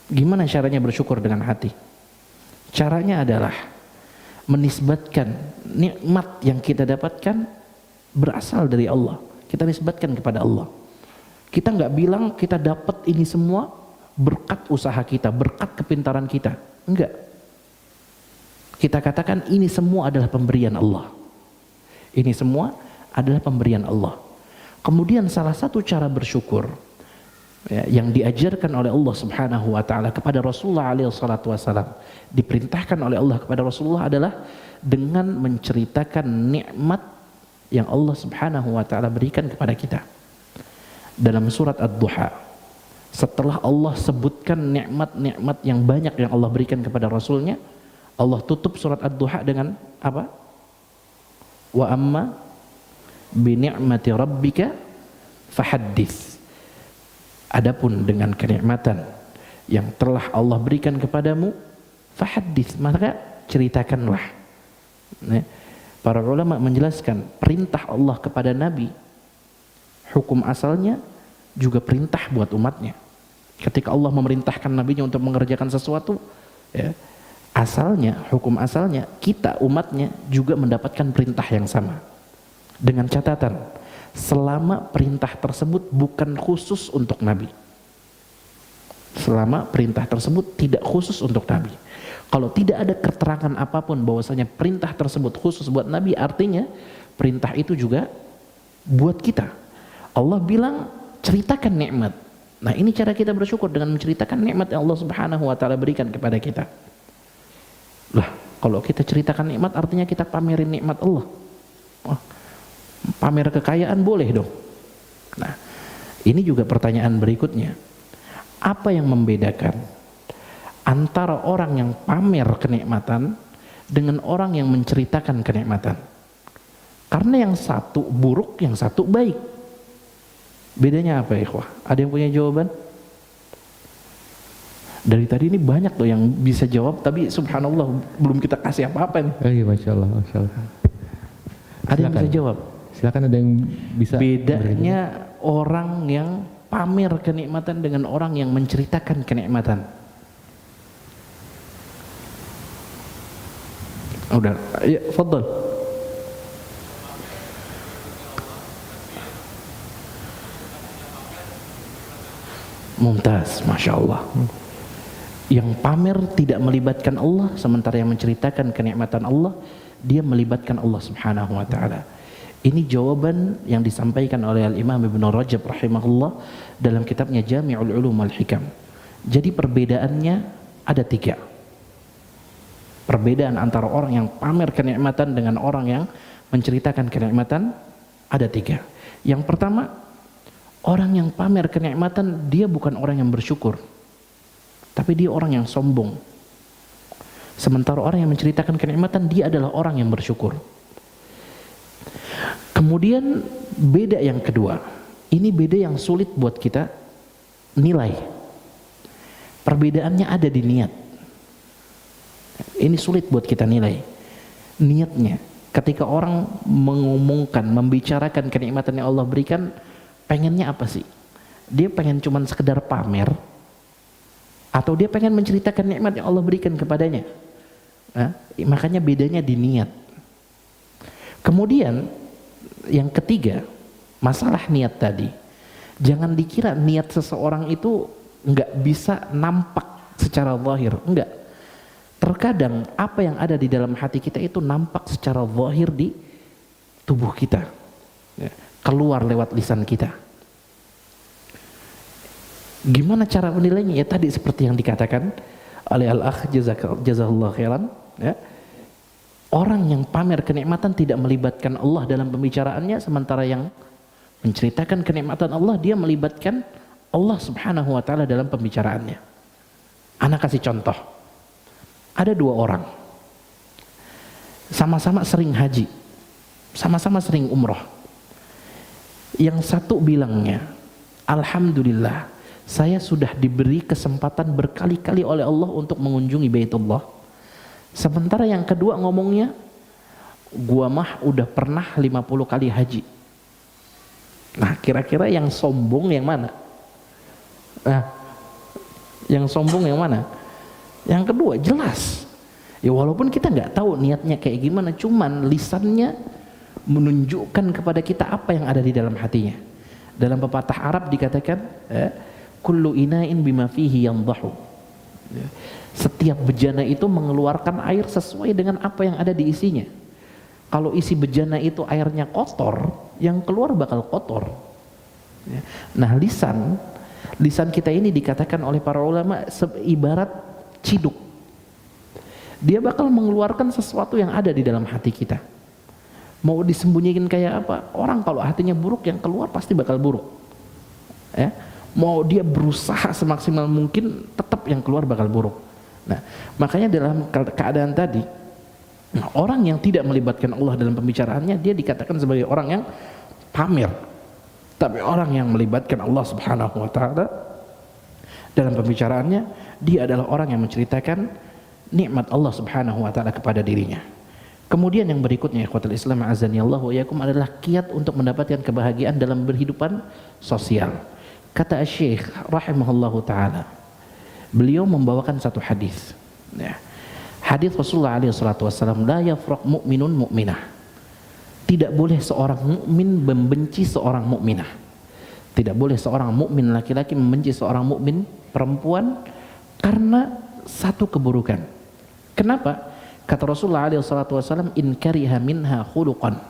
Gimana caranya bersyukur dengan hati? Caranya adalah menisbatkan nikmat yang kita dapatkan berasal dari Allah, kita nisbatkan kepada Allah. Kita nggak bilang kita dapat ini semua berkat usaha kita, berkat kepintaran kita, enggak. Kita katakan ini semua adalah pemberian Allah. Ini semua adalah pemberian Allah. Kemudian salah satu cara bersyukur ya, yang diajarkan oleh Allah Subhanahu wa taala kepada Rasulullah alaihi salatu wasalam, diperintahkan oleh Allah kepada Rasulullah adalah dengan menceritakan nikmat yang Allah Subhanahu wa taala berikan kepada kita. Dalam surat Ad-Duha, setelah Allah sebutkan nikmat-nikmat yang banyak yang Allah berikan kepada Rasulnya, Allah tutup surat Ad-Duha dengan apa? Wa amma bi ni'mati rabbika fahaddits. Adapun dengan kenikmatan yang telah Allah berikan kepadamu, fahaddits, maka ceritakanlah. Nah, para ulama menjelaskan perintah Allah kepada Nabi, hukum asalnya juga perintah buat umatnya. Ketika Allah memerintahkan Nabinya untuk mengerjakan sesuatu, ya, asalnya, hukum asalnya, kita umatnya juga mendapatkan perintah yang sama. Dengan catatan, selama perintah tersebut bukan khusus untuk Nabi. Selama perintah tersebut tidak khusus untuk Nabi. Kalau tidak ada keterangan apapun bahwasanya perintah tersebut khusus buat Nabi, artinya perintah itu juga buat kita. Allah bilang ceritakan nikmat. Nah, ini cara kita bersyukur dengan menceritakan nikmat yang Allah Subhanahu wa taala berikan kepada kita. Lah, kalau kita ceritakan nikmat artinya kita pamerin nikmat Allah. Oh, pamer kekayaan boleh dong. Nah, ini juga pertanyaan berikutnya. Apa yang membedakan antara orang yang pamer kenikmatan dengan orang yang menceritakan kenikmatan? Karena yang satu buruk, yang satu baik. Bedanya apa, ikhwah? Ada yang punya jawaban? Dari tadi ini banyak tuh yang bisa jawab, tapi subhanallah belum kita kasih apa-apa nih. Iya, Masya Allah, Masya Allah. Ada yang bisa jawab? Silakan, ada yang bisa. Bedanya orang yang pamer kenikmatan dengan orang yang menceritakan kenikmatan. Udah, ya, fadhal. Mumtaz, Masya Allah. Yang pamer tidak melibatkan Allah, sementara yang menceritakan kenikmatan Allah, dia melibatkan Allah Subhanahu wa ta'ala. Ini jawaban yang disampaikan oleh Al-Imam Ibn Rajab rahimahullah dalam kitabnya Jami'ul Ulum wal Hikam. Jadi perbedaannya ada 3. Perbedaan antara orang yang pamer kenikmatan dengan orang yang menceritakan kenikmatan ada 3. Yang pertama, orang yang pamer kenikmatan dia bukan orang yang bersyukur, tapi dia orang yang sombong. Sementara orang yang menceritakan kenikmatan dia adalah orang yang bersyukur. Kemudian beda yang kedua, ini beda yang sulit buat kita nilai. Perbedaannya ada di niat. Ini sulit buat kita nilai niatnya. Ketika orang mengumumkan, membicarakan kenikmatan yang Allah berikan, pengennya apa sih? Dia pengen cuman sekedar pamer, atau dia pengen menceritakan nikmat yang Allah berikan kepadanya? Nah, makanya bedanya di niat. Kemudian yang ketiga, masalah niat tadi. Jangan dikira niat seseorang itu nggak bisa nampak secara zahir, enggak. Terkadang apa yang ada di dalam hati kita itu nampak secara zahir di tubuh kita, keluar lewat lisan kita. Gimana cara menilainya? Ya tadi seperti yang dikatakan oleh Al-Akh jazakallahu khairan, ya. Orang yang pamer kenikmatan tidak melibatkan Allah dalam pembicaraannya, sementara yang menceritakan kenikmatan Allah dia melibatkan Allah Subhanahu wa taala dalam pembicaraannya. Anak kasih contoh. Ada 2 orang. Sama-sama sering haji. Sama-sama sering umroh. Yang satu bilangnya, alhamdulillah, saya sudah diberi kesempatan berkali-kali oleh Allah untuk mengunjungi Baitullah. Sementara yang kedua ngomongnya, gua mah udah pernah 50 kali haji. Nah, kira-kira yang sombong yang mana? Nah, yang sombong yang mana? Yang kedua, jelas. Ya walaupun kita nggak tahu niatnya kayak gimana, cuman lisannya menunjukkan kepada kita apa yang ada di dalam hatinya. Dalam pepatah Arab dikatakan, kullu ina'in bima fihi yandahu. Setiap bejana itu mengeluarkan air sesuai dengan apa yang ada di isinya. Kalau isi bejana itu airnya kotor, yang keluar bakal kotor. Nah, lisan kita ini dikatakan oleh para ulama ibarat ciduk. Dia bakal mengeluarkan sesuatu yang ada di dalam hati kita. Mau disembunyikan kayak apa? Orang kalau hatinya buruk, yang keluar pasti bakal buruk. Mau dia berusaha semaksimal mungkin, tetap yang keluar bakal buruk. Nah, makanya dalam keadaan tadi, orang yang tidak melibatkan Allah dalam pembicaraannya, dia dikatakan sebagai orang yang pamer. Tapi orang yang melibatkan Allah Subhanahu wa Ta'ala dalam pembicaraannya, dia adalah orang yang menceritakan nikmat Allah Subhanahu wa Ta'ala kepada dirinya. Kemudian yang berikutnya, ikhwatul Islam azanillahu wa iyyakum, adalah kiat untuk mendapatkan kebahagiaan dalam berhidupan sosial. Kata Syekh rahimahullahu taala, beliau membawakan satu hadis. Hadis Rasulullah alaihi salatu wasallam, la yafraq mu'minun mu'minah. Tidak boleh seorang mukmin membenci seorang mukminah. Tidak boleh seorang mukmin laki-laki membenci seorang mukmin perempuan karena satu keburukan. Kenapa? Kata Rasulullah SAW, in kariha minha khuluqan.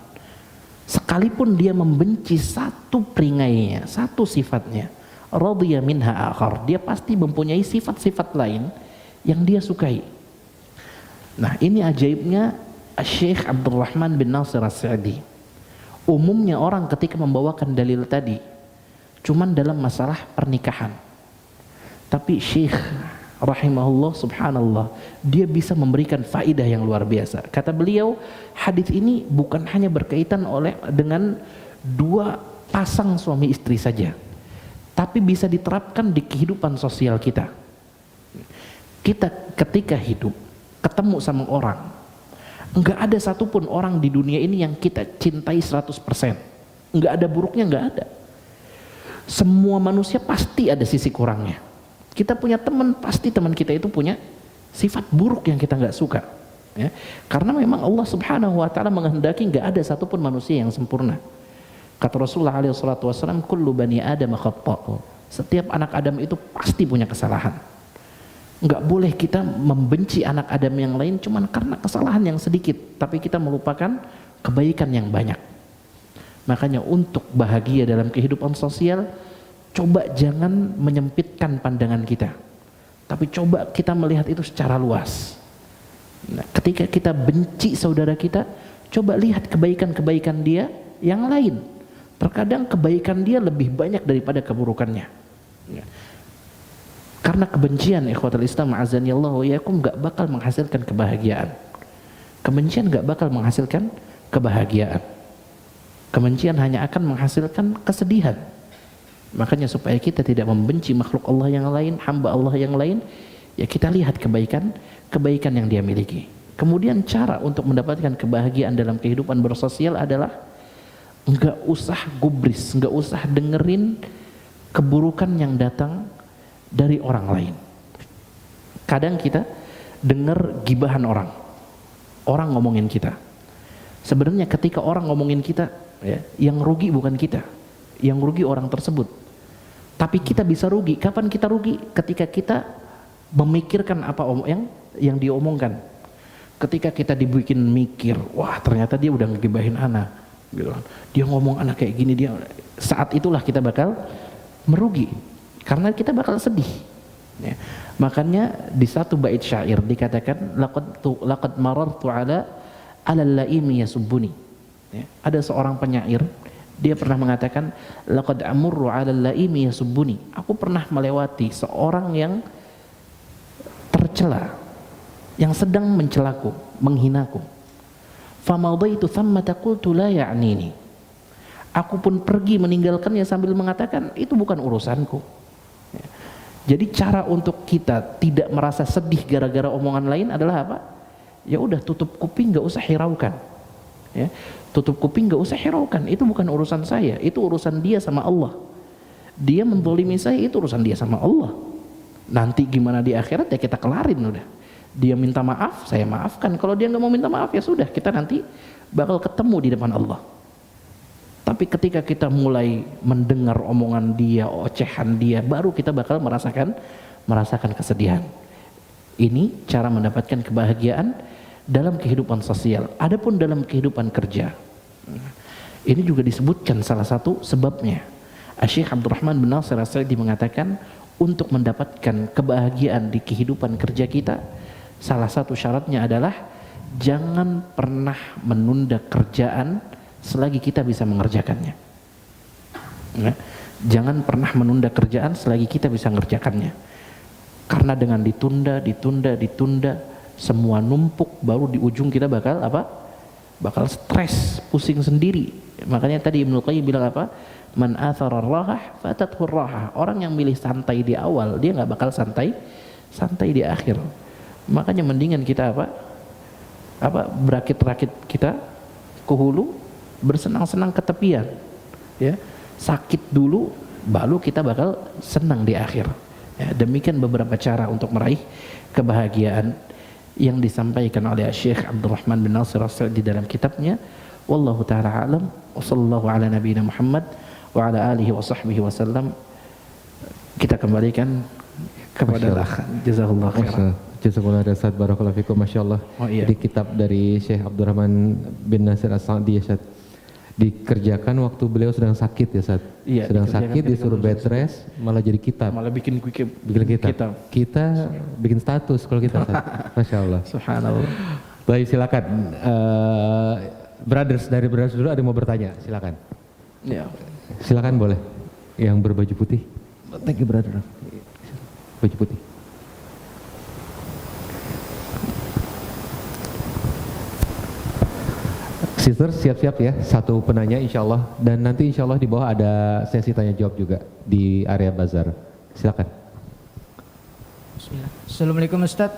Sekalipun dia membenci satu peringainya, satu sifatnya, radhiya minha akhar, dia pasti mempunyai sifat-sifat lain yang dia sukai. Nah, ini ajaibnya Syekh Abdurrahman bin Nasir As-Sa'di. Umumnya orang ketika membawakan dalil tadi cuman dalam masalah pernikahan. Tapi Syekh rahimahullah subhanallah, dia bisa memberikan faidah yang luar biasa. Kata beliau, hadis ini bukan hanya berkaitan dengan dua pasang suami istri saja, tapi bisa diterapkan di kehidupan sosial kita. Kita ketika hidup ketemu sama orang, enggak ada satupun orang di dunia ini yang kita cintai 100%. Enggak ada buruknya, enggak ada. Semua manusia pasti ada sisi kurangnya. Kita punya teman, pasti teman kita itu punya sifat buruk yang kita nggak suka, ya. Karena memang Allah Subhanahu wa Ta'ala menghendaki nggak ada satupun manusia yang sempurna. Kata Rasulullah SAW, kullu bani Adam khata'. Setiap anak Adam itu pasti punya kesalahan. Nggak boleh kita membenci anak Adam yang lain cuman karena kesalahan yang sedikit, tapi kita melupakan kebaikan yang banyak. Makanya untuk bahagia dalam kehidupan sosial, coba jangan menyempitkan pandangan kita, tapi coba kita melihat itu secara luas. Nah, ketika kita benci saudara kita, coba lihat kebaikan-kebaikan dia yang lain. Terkadang kebaikan dia lebih banyak daripada keburukannya. Karena kebencian, ikhwatul Islam azanillahu wa iyyakum, gak bakal menghasilkan kebahagiaan. Kebencian gak bakal menghasilkan kebahagiaan. Kebencian hanya akan menghasilkan kesedihan. Makanya supaya kita tidak membenci makhluk Allah yang lain, hamba Allah yang lain, ya kita lihat kebaikan yang dia miliki. Kemudian cara untuk mendapatkan kebahagiaan dalam kehidupan bersosial adalah enggak usah gubris, enggak usah dengerin keburukan yang datang dari orang lain. Kadang kita dengar gibahan orang ngomongin kita. Sebenarnya ketika orang ngomongin kita, ya, yang rugi bukan kita, yang rugi orang tersebut. Tapi kita bisa rugi. Kapan kita rugi? Ketika kita memikirkan apa yang diomongkan. Ketika kita dibikin mikir, wah ternyata dia udah ngegibahin anak, gitu. Dia ngomong anak kayak gini, dia saat itulah kita bakal merugi, karena kita bakal sedih. Ya. Makanya di satu bait syair dikatakan, laqad marartu ala al-laimi yasubbuni. Ya. Ada seorang penyair, dia pernah mengatakan, laqad amurru 'alal laimi yasubbuni. Aku pernah melewati seorang yang tercela, yang sedang mencelaku, menghinaku. Famadaitu thammata qultu la ya'nini. Aku pun pergi meninggalkannya sambil mengatakan, itu bukan urusanku. Jadi cara untuk kita tidak merasa sedih gara-gara omongan lain adalah apa? Ya udah, tutup kuping, nggak usah hiraukan. Ya, tutup kuping, nggak usah hiraukan. Itu bukan urusan saya, itu urusan dia sama Allah. Dia menzalimi saya, itu urusan dia sama Allah. Nanti gimana di akhirat ya kita kelarin udah. Dia minta maaf, saya maafkan. Kalau dia nggak mau minta maaf, ya sudah, kita nanti bakal ketemu di depan Allah. Tapi ketika kita mulai mendengar omongan dia, ocehan dia, baru kita bakal merasakan kesedihan. Ini cara mendapatkan kebahagiaan dalam kehidupan sosial. Adapun dalam kehidupan kerja, ini juga disebutkan salah satu sebabnya. Syekh Abdurrahman bin Nasir As-Sa'di mengatakan, untuk mendapatkan kebahagiaan di kehidupan kerja kita, salah satu syaratnya adalah jangan pernah menunda kerjaan selagi kita bisa mengerjakannya. Ya, jangan pernah menunda kerjaan selagi kita bisa mengerjakannya. Karena dengan ditunda, semua numpuk, baru di ujung kita bakal apa? Bakal stres, pusing sendiri. Makanya tadi Ibnu Qayyim bilang apa? Man athara ar-rahah fatathu ar-rahah. Orang yang milih santai di awal, dia nggak bakal santai di akhir. Makanya mendingan kita berakit-rakit kita ke hulu, bersenang-senang ke tepian, ya, sakit dulu baru kita bakal senang di akhir, ya. Demikian beberapa cara untuk meraih kebahagiaan yang disampaikan oleh Syekh Abdurrahman bin Nasir As-Sa'di dalam kitabnya. Wallahu ta'ala alam, wa sallallahu ala nabiyina Muhammad wa ala alihi wa sahbihi wasallam. Kita kembalikan kepada akh. Jazakallahu khairan. Jazakallah Ustaz, barakallahu fikum, masyaallah. Di kitab dari Syekh Abdurrahman bin Nasir As-Sa'di, ya Ustaz, dikerjakan waktu beliau sedang sakit, ya Ustaz. Iya, sedang sakit, disuruh bed rest, malah jadi kitab. Malah bikin kitab. Kita bikin status kalau kita, Ustaz. Masyaallah. Subhanallah. Baik, silakan. Dari brothers dulu ada yang mau bertanya, silakan. Ya. Silakan, boleh. Yang berbaju putih. Thank you, brother. Baju putih. Sister, siap-siap ya, satu penanya insya Allah, dan nanti insya Allah di bawah ada sesi tanya jawab juga di area bazar. Silakan. Bismillah. Assalamualaikum Ustaz.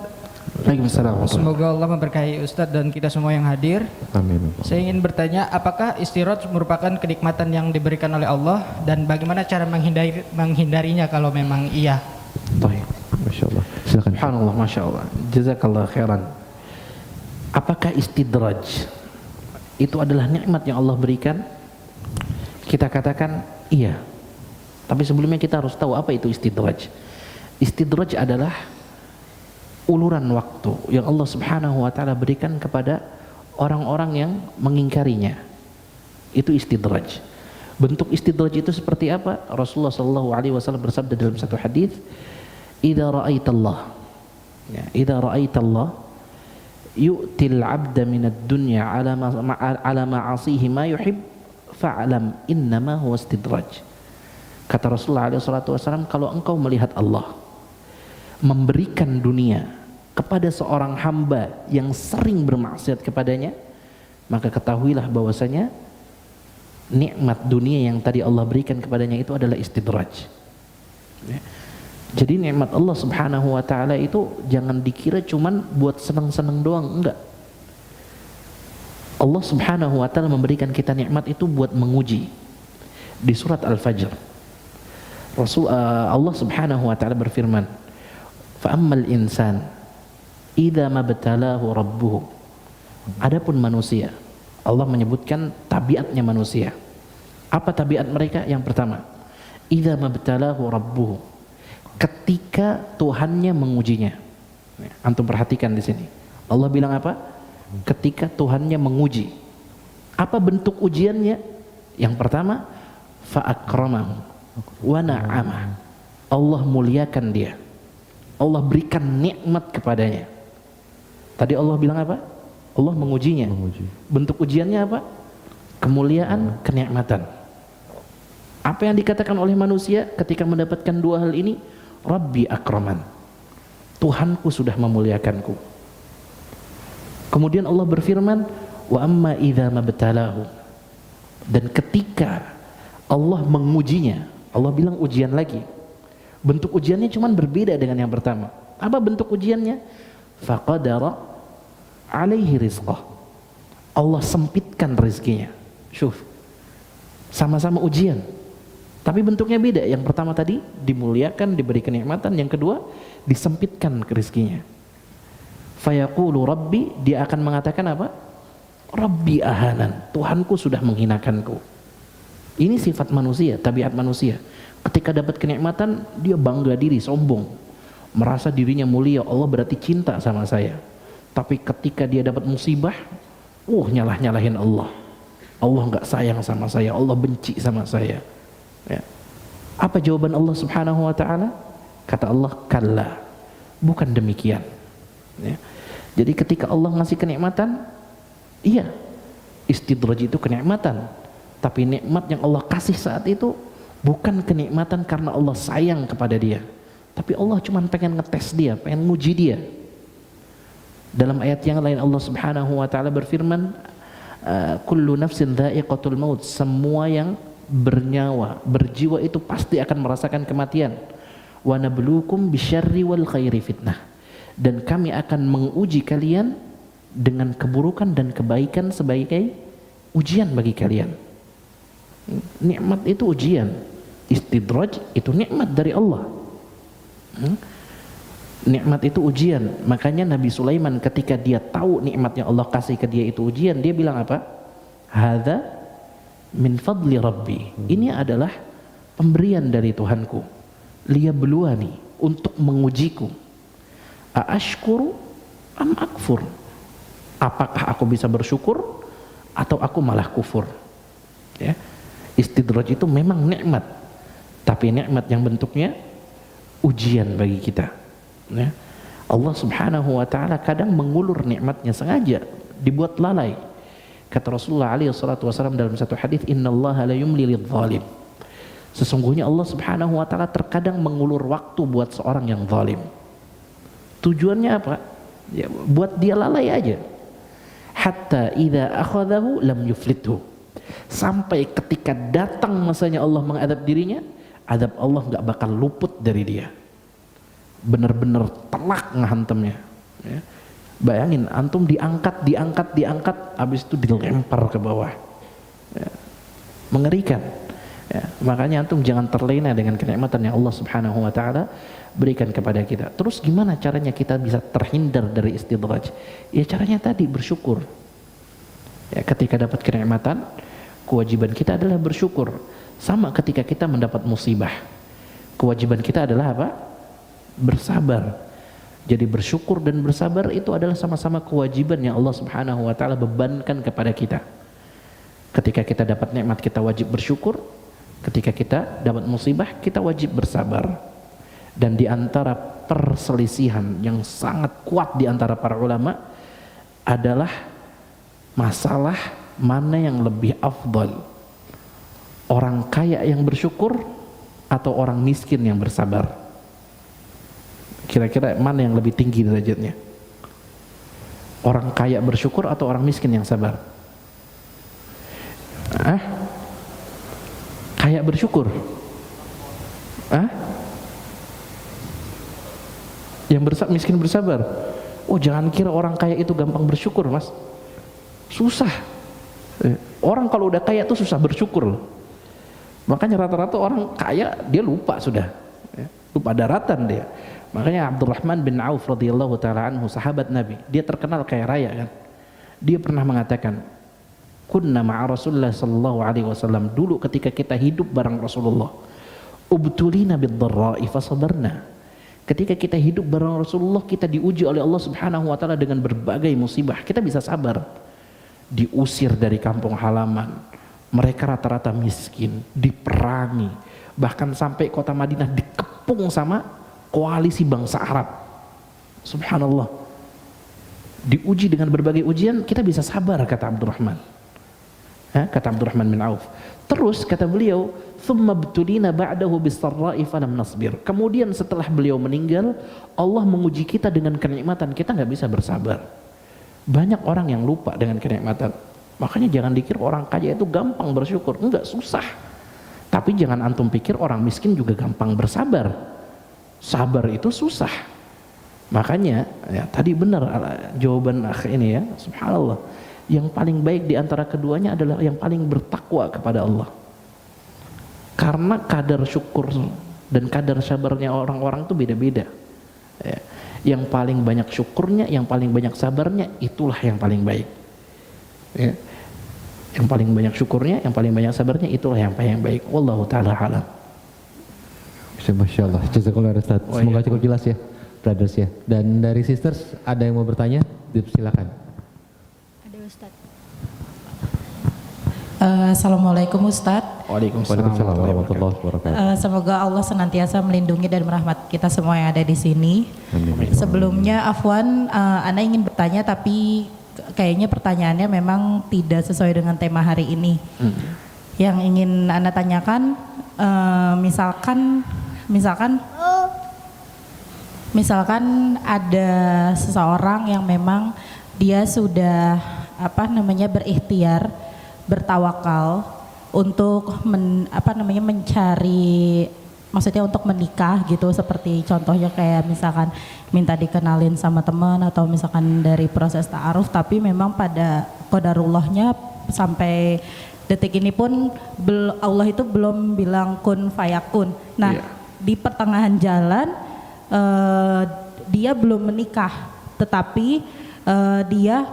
Waalaikumsalam. Semoga Allah memberkahi Ustaz dan kita semua yang hadir. Amin. Saya ingin bertanya, apakah istirahat merupakan kenikmatan yang diberikan oleh Allah dan bagaimana cara menghindarinya kalau memang iya? Baik. Masya Allah. Silakan. Subhanallah, Masya Allah. Jazakallah khairan. Apakah istidraj itu adalah nikmat yang Allah berikan? Kita katakan iya. Tapi sebelumnya kita harus tahu apa itu istidraj. Istidraj adalah uluran waktu yang Allah Subhanahu wa taala berikan kepada orang-orang yang mengingkarinya. Itu istidraj. Bentuk istidraj itu seperti apa? Rasulullah sallallahu alaihi wasallam bersabda dalam satu hadis, "Idza ra'aitallah." Ya, idza ra'aitallah yu'til 'abda minad dunya 'ala ma'asihi ma yuhib fa'lam innama huwa istidraj. Kata Rasulullah alaihi wasallam, kalau engkau melihat Allah memberikan dunia kepada seorang hamba yang sering bermaksiat kepadanya, maka ketahuilah bahwasanya nikmat dunia yang tadi Allah berikan kepadanya itu adalah istidraj. Ya. Jadi nikmat Allah Subhanahu wa taala itu jangan dikira cuman buat senang-senang doang, enggak. Allah Subhanahu wa taala memberikan kita nikmat itu buat menguji. Di surat Al-Fajr, Allah Subhanahu wa taala berfirman, "Fa ammal insan idza mabtalahu rabbuhu." Adapun manusia, Allah menyebutkan tabiatnya manusia. Apa tabiat mereka? Yang pertama, idza mabtalahu rabbuhu, ketika Tuhannya mengujinya. Antum perhatikan di sini. Allah bilang apa? Ketika Tuhannya menguji. Apa bentuk ujiannya? Yang pertama, fa akramahu wa na'amah. Allah muliakan dia. Allah berikan nikmat kepadanya. Tadi Allah bilang apa? Allah mengujinya. Bentuk ujiannya apa? Kemuliaan, kenikmatan. Apa yang dikatakan oleh manusia ketika mendapatkan dua hal ini? Rabbi akraman, Tuhanku sudah memuliakanku. Kemudian Allah berfirman, wa amma idza mabtalahu, dan ketika Allah mengujinya, Allah bilang ujian lagi. Bentuk ujiannya cuman berbeda dengan yang pertama. Apa bentuk ujiannya? Faqadara alaihi rizqah, Allah sempitkan rezekinya. Syuf, sama-sama ujian, tapi bentuknya beda. Yang pertama tadi dimuliakan, diberi kenikmatan. Yang kedua disempitkan rezekinya. Fayaqulu Rabbi, dia akan mengatakan apa? Rabbi ahanan, Tuhanku sudah menghinakanku. Ini sifat manusia, tabiat manusia. Ketika dapat kenikmatan, dia bangga diri, sombong, merasa dirinya mulia, Allah berarti cinta sama saya. Tapi ketika dia dapat musibah, nyalah-nyalahin Allah. Allah nggak sayang sama saya, Allah benci sama saya. Ya. Apa jawaban Allah Subhanahu wa taala? Kata Allah, kalla, bukan demikian. Ya. Jadi ketika Allah ngasih kenikmatan, iya, istidraj itu kenikmatan. Tapi nikmat yang Allah kasih saat itu bukan kenikmatan karena Allah sayang kepada dia, tapi Allah cuma pengen ngetes dia, pengen nguji dia. Dalam ayat yang lain Allah Subhanahu wa taala berfirman, kullu nafsin dha'iqatul maut, semua yang bernyawa, berjiwa itu pasti akan merasakan kematian. Wa nabluukum bisyarri wal khairi fitnah, dan kami akan menguji kalian dengan keburukan dan kebaikan sebagai ujian bagi kalian. Nikmat itu ujian, istidraj itu nikmat dari Allah. Nikmat itu ujian. Makanya Nabi Sulaiman ketika dia tahu nikmatnya Allah kasih ke dia itu ujian, dia bilang apa? Hadza min fadli rabbi, ini adalah pemberian dari Tuhanku, liyabluwani, untuk mengujiku. Aashkuru am akfur, apakah aku bisa bersyukur atau aku malah kufur. Ya. Istidraj itu memang nikmat, tapi nikmat yang bentuknya ujian bagi kita. Ya. Allah Subhanahu wa taala kadang mengulur nikmatnya sengaja, dibuat lalai. Kata Rasulullah alaihi salatu wasallam dalam satu hadis, innallaha la yumli lidzalim, sesungguhnya Allah Subhanahu wa taala terkadang mengulur waktu buat seorang yang zalim. Tujuannya apa? Ya, buat dia lalai aja. Hatta idza akhadhahu lam yuflithu, sampai ketika datang masanya Allah mengadab dirinya, adab Allah nggak bakal luput dari dia, benar-benar telak ngehantamnya. Ya. Bayangin antum diangkat, habis itu dilempar ke bawah. Ya. Mengerikan. Ya. Makanya antum jangan terlena dengan kenikmatan yang Allah Subhanahu wa taala berikan kepada kita. Terus gimana caranya kita bisa terhindar dari istidraj? Ya caranya tadi, bersyukur. Ya, ketika dapat kenikmatan, kewajiban kita adalah bersyukur. Sama ketika kita mendapat musibah, kewajiban kita adalah apa? Bersabar. Jadi bersyukur dan bersabar itu adalah sama-sama kewajiban yang Allah Subhanahu wa taala bebankan kepada kita. Ketika kita dapat nikmat, kita wajib bersyukur. Ketika kita dapat musibah, kita wajib bersabar. Dan di antara perselisihan yang sangat kuat di antara para ulama adalah masalah mana yang lebih afdal, orang kaya yang bersyukur atau orang miskin yang bersabar. Kira-kira mana yang lebih tinggi derajatnya? Orang kaya bersyukur atau orang miskin yang sabar? Kaya bersyukur? Yang miskin bersabar? Oh, jangan kira orang kaya itu gampang bersyukur, mas. Susah. Orang kalau udah kaya tuh susah bersyukur. Makanya rata-rata orang kaya dia lupa sudah, lupa daratan dia. Makanya Abdurrahman bin Auf radhiyallahu taala anhu, sahabat Nabi, dia terkenal kaya raya kan. Dia pernah mengatakan, kunna ma'a Rasulullah sallallahu alaihi wasallam, dulu ketika kita hidup bareng Rasulullah, ubtulina bid-dharra'i fasabarna. Ketika kita hidup bareng Rasulullah, kita diuji oleh Allah Subhanahu wa taala dengan berbagai musibah, kita bisa sabar. Diusir dari kampung halaman, mereka rata-rata miskin, diperangi, bahkan sampai kota Madinah dikepung sama koalisi bangsa Arab. Subhanallah. Diuji dengan berbagai ujian, kita bisa sabar, kata Abdurrahman. Kata Abdurrahman bin Auf. Terus kata beliau, "Tsumma btulina ba'dahu bis-sarra'i falam nasbir." Kemudian setelah beliau meninggal, Allah menguji kita dengan kenikmatan, kita nggak bisa bersabar. Banyak orang yang lupa dengan kenikmatan. Makanya jangan dikira orang kaya itu gampang bersyukur. Enggak, susah. Tapi jangan antum pikir orang miskin juga gampang bersabar. Sabar itu susah. Makanya ya, tadi benar jawaban akh ini ya, subhanallah. Yang paling baik di antara keduanya adalah yang paling bertakwa kepada Allah. Karena kadar syukur dan kadar sabarnya orang-orang itu beda-beda. Ya. Yang paling banyak syukurnya, yang paling banyak sabarnya, itulah yang paling baik. Ya. Yang paling banyak syukurnya, yang paling banyak sabarnya, itulah yang paling baik. Wallahu ta'ala alam. Masya Allah, jazakallah Ustaz. Semoga cukup jelas ya, brothers ya. Dan dari sisters, ada yang mau bertanya? Silakan. Ada Ustaz. Assalamualaikum Ustaz. Waalaikumsalam warahmatullahi wabarakatuh. Semoga Allah senantiasa melindungi dan merahmati kita semua yang ada di sini. Amin. Sebelumnya Afwan, Ana ingin bertanya tapi kayaknya pertanyaannya memang tidak sesuai dengan tema hari ini. Yang ingin Ana tanyakan, misalkan ada seseorang yang memang dia sudah berikhtiar, bertawakal untuk mencari, maksudnya untuk menikah gitu, seperti contohnya kayak misalkan minta dikenalin sama teman atau misalkan dari proses ta'aruf, tapi memang pada qadarullahnya sampai detik ini pun Allah itu belum bilang kun fayakun. Nah, di pertengahan jalan dia belum menikah, tetapi dia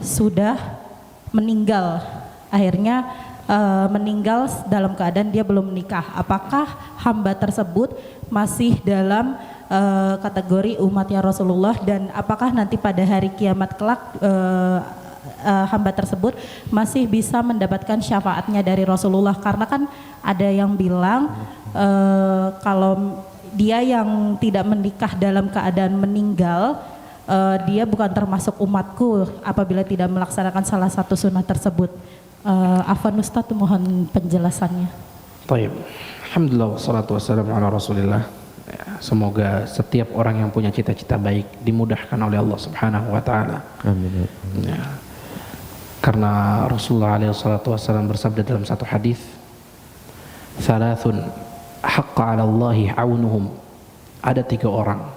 sudah meninggal. Akhirnya meninggal dalam keadaan dia belum menikah. Apakah hamba tersebut masih dalam kategori umatnya Rasulullah, dan apakah nanti pada hari kiamat kelak hamba tersebut masih bisa mendapatkan syafaatnya dari Rasulullah? Karena kan ada yang bilang kalau dia yang tidak menikah dalam keadaan meninggal, dia bukan termasuk umatku apabila tidak melaksanakan salah satu sunnah tersebut. Afwan Ustaz, mohon penjelasannya. Baik. Alhamdulillah wassalatu wassalamu ala Rasulillah. Semoga setiap orang yang punya cita-cita baik dimudahkan oleh Allah Subhanahu wa taala. Amin. Ya. Karena Rasulullah alaihi salatu wasallam bersabda dalam satu hadis, "Thalathun haqqa 'ala Allahi 'aunuhum." Ada 3 orang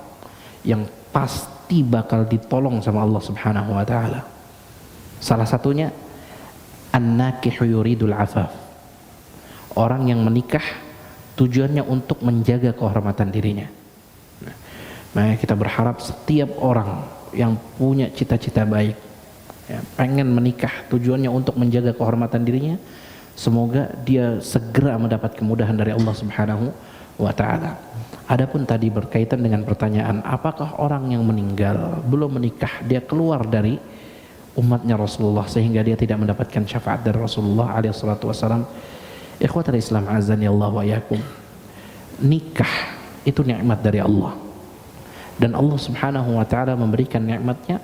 yang pasti bakal ditolong sama Allah Subhanahu wa taala. Salah satunya an-nakihu yuridul afaf. Orang yang menikah tujuannya untuk menjaga kehormatan dirinya. Nah, kita berharap setiap orang yang punya cita-cita baik, ya, pengen menikah tujuannya untuk menjaga kehormatan dirinya, semoga dia segera mendapat kemudahan dari Allah Subhanahu wa taala. Adapun tadi berkaitan dengan pertanyaan, apakah orang yang meninggal belum menikah dia keluar dari umatnya Rasulullah sehingga dia tidak mendapatkan syafaat dari Rasulullah alaihi salatu wasallam? Ikhwatul Islam azani Allah wa yakum. Nikah itu nikmat dari Allah, dan Allah Subhanahu wa taala memberikan nikmatnya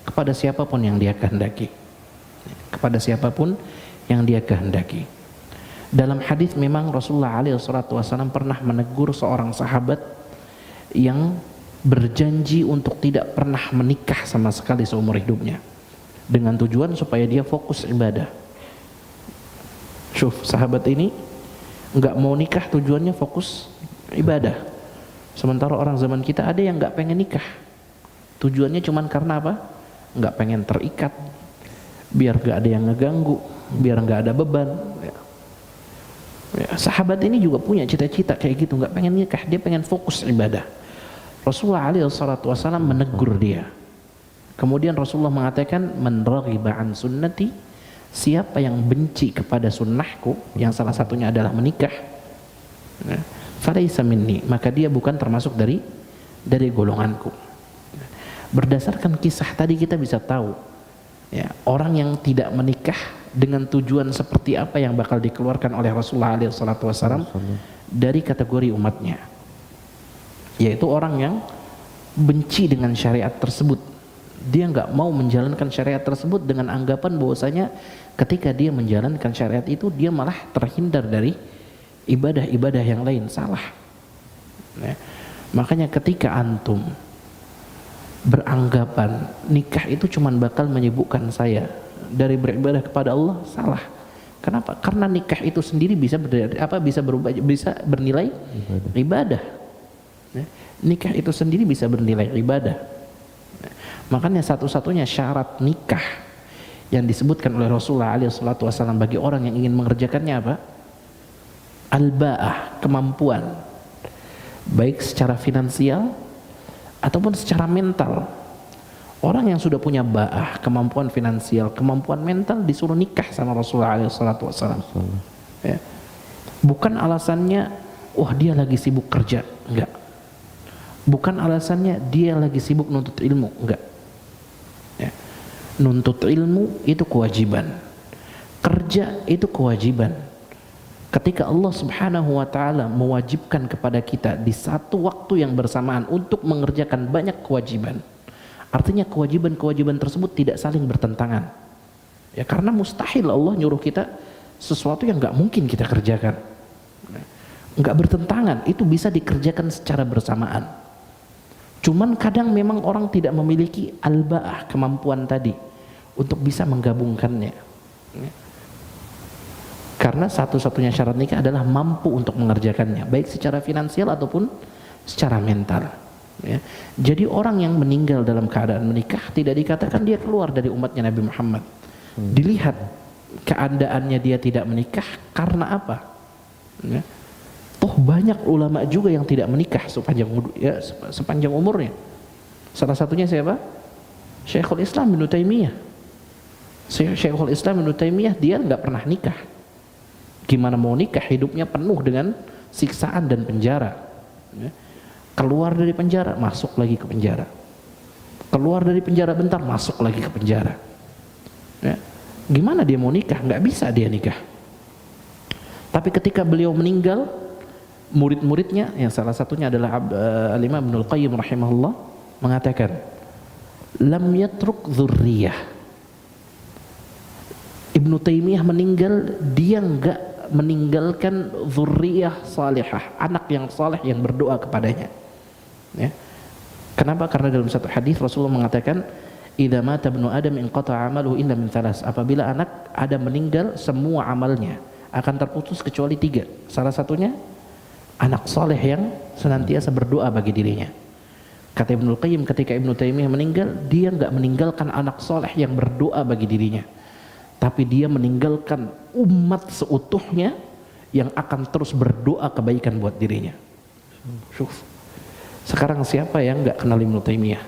kepada siapapun yang dia kehendaki. Kepada siapapun yang dia kehendaki. Dalam hadis memang Rasulullah alaihi salatu wasallam pernah menegur seorang sahabat yang berjanji untuk tidak pernah menikah sama sekali seumur hidupnya, dengan tujuan supaya dia fokus ibadah. Syuf, sahabat ini nggak mau nikah tujuannya fokus ibadah. Sementara orang zaman kita ada yang nggak pengen nikah, tujuannya cuman karena apa? Nggak pengen terikat, biar nggak ada yang ngeganggu, biar nggak ada beban. Ya, sahabat ini juga punya cita-cita kayak gitu, nggak pengen nikah, dia pengen fokus ibadah. Rasulullah SAW menegur dia. Kemudian Rasulullah mengatakan, man raghiba an sunnati, siapa yang benci kepada sunnahku, yang salah satunya adalah menikah, falaisa minni, maka dia bukan termasuk dari golonganku. Berdasarkan kisah tadi kita bisa tahu, ya, orang yang tidak menikah dengan tujuan seperti apa yang bakal dikeluarkan oleh Rasulullah SAW dari kategori umatnya, yaitu orang yang benci dengan syariat tersebut. Dia nggak mau menjalankan syariat tersebut dengan anggapan bahwasanya ketika dia menjalankan syariat itu dia malah terhindar dari ibadah-ibadah yang lain. Salah. Ya. Makanya ketika antum beranggapan nikah itu cuma bakal menyibukkan saya dari beribadah kepada Allah, salah. Kenapa? Karena nikah itu sendiri bisa bernilai ibadah. Ya. Nikah itu sendiri bisa bernilai ibadah. Makanya satu-satunya syarat nikah yang disebutkan oleh Rasulullah SAW bagi orang yang ingin mengerjakannya apa? Al-ba'ah, kemampuan, baik secara finansial ataupun secara mental. Orang yang sudah punya ba'ah, kemampuan finansial, kemampuan mental disuruh nikah sama Rasulullah SAW. Ya. Bukan alasannya, wah dia lagi sibuk kerja, enggak. Bukan alasannya dia lagi sibuk nuntut ilmu, enggak. Ya. Nuntut ilmu itu kewajiban, kerja itu kewajiban. Ketika Allah Subhanahu wa Ta'ala mewajibkan kepada kita di satu waktu yang bersamaan untuk mengerjakan banyak kewajiban, artinya kewajiban-kewajiban tersebut tidak saling bertentangan. Ya, karena mustahil Allah nyuruh kita sesuatu yang nggak mungkin kita kerjakan. Nggak bertentangan, itu bisa dikerjakan secara bersamaan. Cuman kadang memang orang tidak memiliki al-ba'ah, kemampuan tadi untuk bisa menggabungkannya. Karena satu-satunya syarat nikah adalah mampu untuk mengerjakannya, baik secara finansial ataupun secara mental. Ya. Jadi orang yang meninggal dalam keadaan menikah tidak dikatakan dia keluar dari umatnya Nabi Muhammad. Dilihat keadaannya dia tidak menikah karena apa? Ya. Toh banyak ulama juga yang tidak menikah sepanjang umurnya. Salah satunya siapa? Syekhul Islam Ibnu Taimiyah. Syekhul Islam Ibnu Taimiyah dia nggak pernah nikah. Gimana mau nikah? Hidupnya penuh dengan siksaan dan penjara. Ya. Keluar dari penjara, masuk lagi ke penjara. Keluar dari penjara bentar, masuk lagi ke penjara. Ya. Gimana dia mau nikah? Nggak bisa dia nikah. Tapi ketika beliau meninggal, murid-muridnya yang salah satunya adalah Al-Imam Ibnul Qayyim rahimahullah mengatakan, lam yatruk dzurriyah. Ibnu Taimiyah meninggal, dia enggak meninggalkan dzurriyah salihah, anak yang saleh yang berdoa kepadanya. Ya. Kenapa? Karena dalam satu hadis Rasulullah mengatakan, idza mata ibnu adam inqata 'amaluhu illa min thalas. Apabila anak Adam meninggal, semua amalnya akan terputus kecuali 3. Salah satunya anak soleh yang senantiasa berdoa bagi dirinya. Kata Ibnul Qayyim, ketika Ibnu Taimiyah meninggal, dia nggak meninggalkan anak soleh yang berdoa bagi dirinya, tapi dia meninggalkan umat seutuhnya yang akan terus berdoa kebaikan buat dirinya. Sekarang siapa yang nggak kenal Ibnu Taimiyah?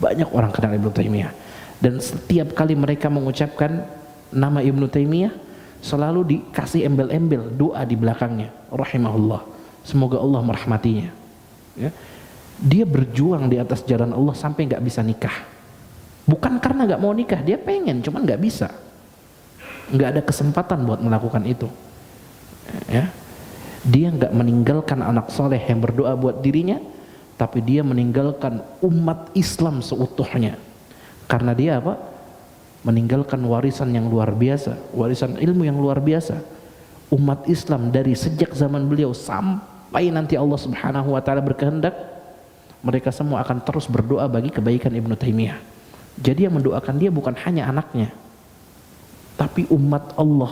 Banyak orang kenal Ibnu Taimiyah, dan setiap kali mereka mengucapkan nama Ibnu Taimiyah selalu dikasih embel-embel doa di belakangnya, rahimahullah, semoga Allah merahmatinya. Ya. Dia berjuang di atas jalan Allah sampai nggak bisa nikah. Bukan karena nggak mau nikah, dia pengen, cuman nggak bisa, nggak ada kesempatan buat melakukan itu. Ya. Dia nggak meninggalkan anak soleh yang berdoa buat dirinya, tapi dia meninggalkan umat Islam seutuhnya. Karena dia apa? Meninggalkan warisan yang luar biasa, warisan ilmu yang luar biasa. Umat Islam dari sejak zaman beliau sampai nanti Allah Subhanahu wa Ta'ala berkehendak, mereka semua akan terus berdoa bagi kebaikan Ibnu Taimiyah. Jadi yang mendoakan dia bukan hanya anaknya, tapi umat Allah,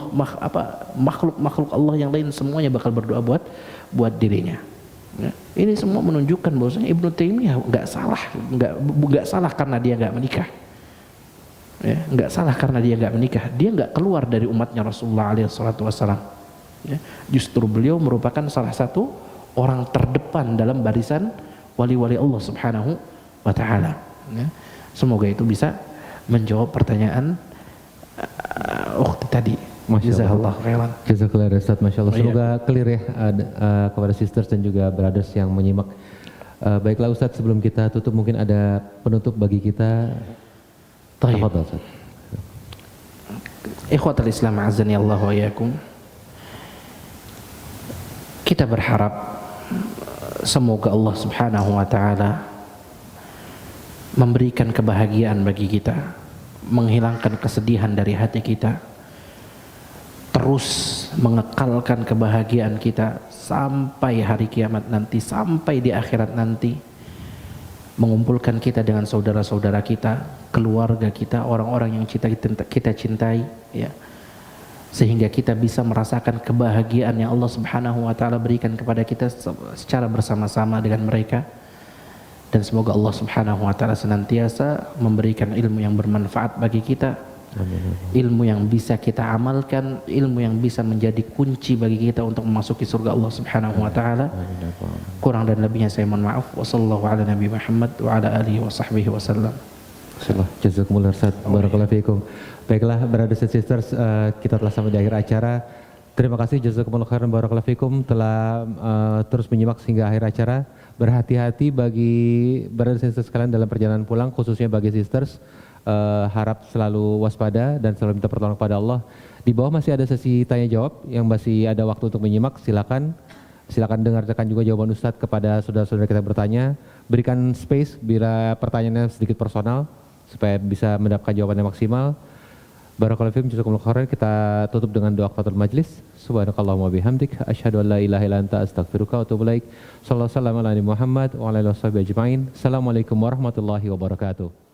makhluk-makhluk Allah yang lain semuanya bakal berdoa buat dirinya. Ya. Ini semua menunjukkan bahwasanya Ibnu Taimiyah nggak salah karena dia nggak menikah. Ya, nggak salah karena dia nggak menikah, dia nggak keluar dari umatnya Rasulullah SAW. Ya, justru beliau merupakan salah satu orang terdepan dalam barisan wali-wali Allah Subhanahu wa Ta'ala. Ya, semoga itu bisa menjawab pertanyaan tadi. Jazakallah khairan. Jazakallah Ustaz, Masya Allah. Semoga clear ya kepada sisters dan juga brothers yang menyimak. Baiklah Ustaz, sebelum kita tutup mungkin ada penutup bagi kita. Tafadhal Ustaz. Ikhwatul Islam azani Allah wa iyyakum. Kita berharap semoga Allah Subhanahu wa Ta'ala memberikan kebahagiaan bagi kita, menghilangkan kesedihan dari hati kita, terus mengekalkan kebahagiaan kita sampai hari kiamat nanti, sampai di akhirat nanti, mengumpulkan kita dengan saudara-saudara kita, keluarga kita, orang-orang yang kita cintai, ya, sehingga kita bisa merasakan kebahagiaan yang Allah Subhanahu wa Ta'ala berikan kepada kita secara bersama-sama dengan mereka. Dan semoga Allah Subhanahu wa Ta'ala senantiasa memberikan ilmu yang bermanfaat bagi kita, ilmu yang bisa kita amalkan, ilmu yang bisa menjadi kunci bagi kita untuk memasuki surga Allah Subhanahu wa taala. Kurang dan lebihnya saya mohon maaf. Wassallallahu ala nabi Muhammad wa ala alihi wa sahbihi wasallam. Jazakumullah Ustaz. Barakallahu fiikum. Baiklah, brothers and sisters, kita telah sampai di akhir acara. Terima kasih jazakumullah khairan barakallahu fiikum telah terus menyimak hingga akhir acara. Berhati-hati bagi brothers and sisters sekalian dalam perjalanan pulang, khususnya bagi sisters. Harap selalu waspada dan selalu minta pertolongan kepada Allah. Di bawah masih ada sesi tanya jawab yang masih ada waktu untuk menyimak. Silakan dengarkan juga jawaban Ustadz kepada saudara-saudara kita bertanya. Berikan space bila pertanyaannya sedikit personal supaya bisa mendapatkan jawaban yang maksimal. Barakallahu fiikum, jazakumullah khairan. Kita tutup dengan doa kafatul majlis. Subhanakallahumma bihamdik asyhadu an la ilaha illa anta astaghfiruka wa atubu ilaik. Sallallahu alaihi wa sallam ala Muhammad wa ala alihi washabihi ajmain. Assalamualaikum warahmatullahi wabarakatuh.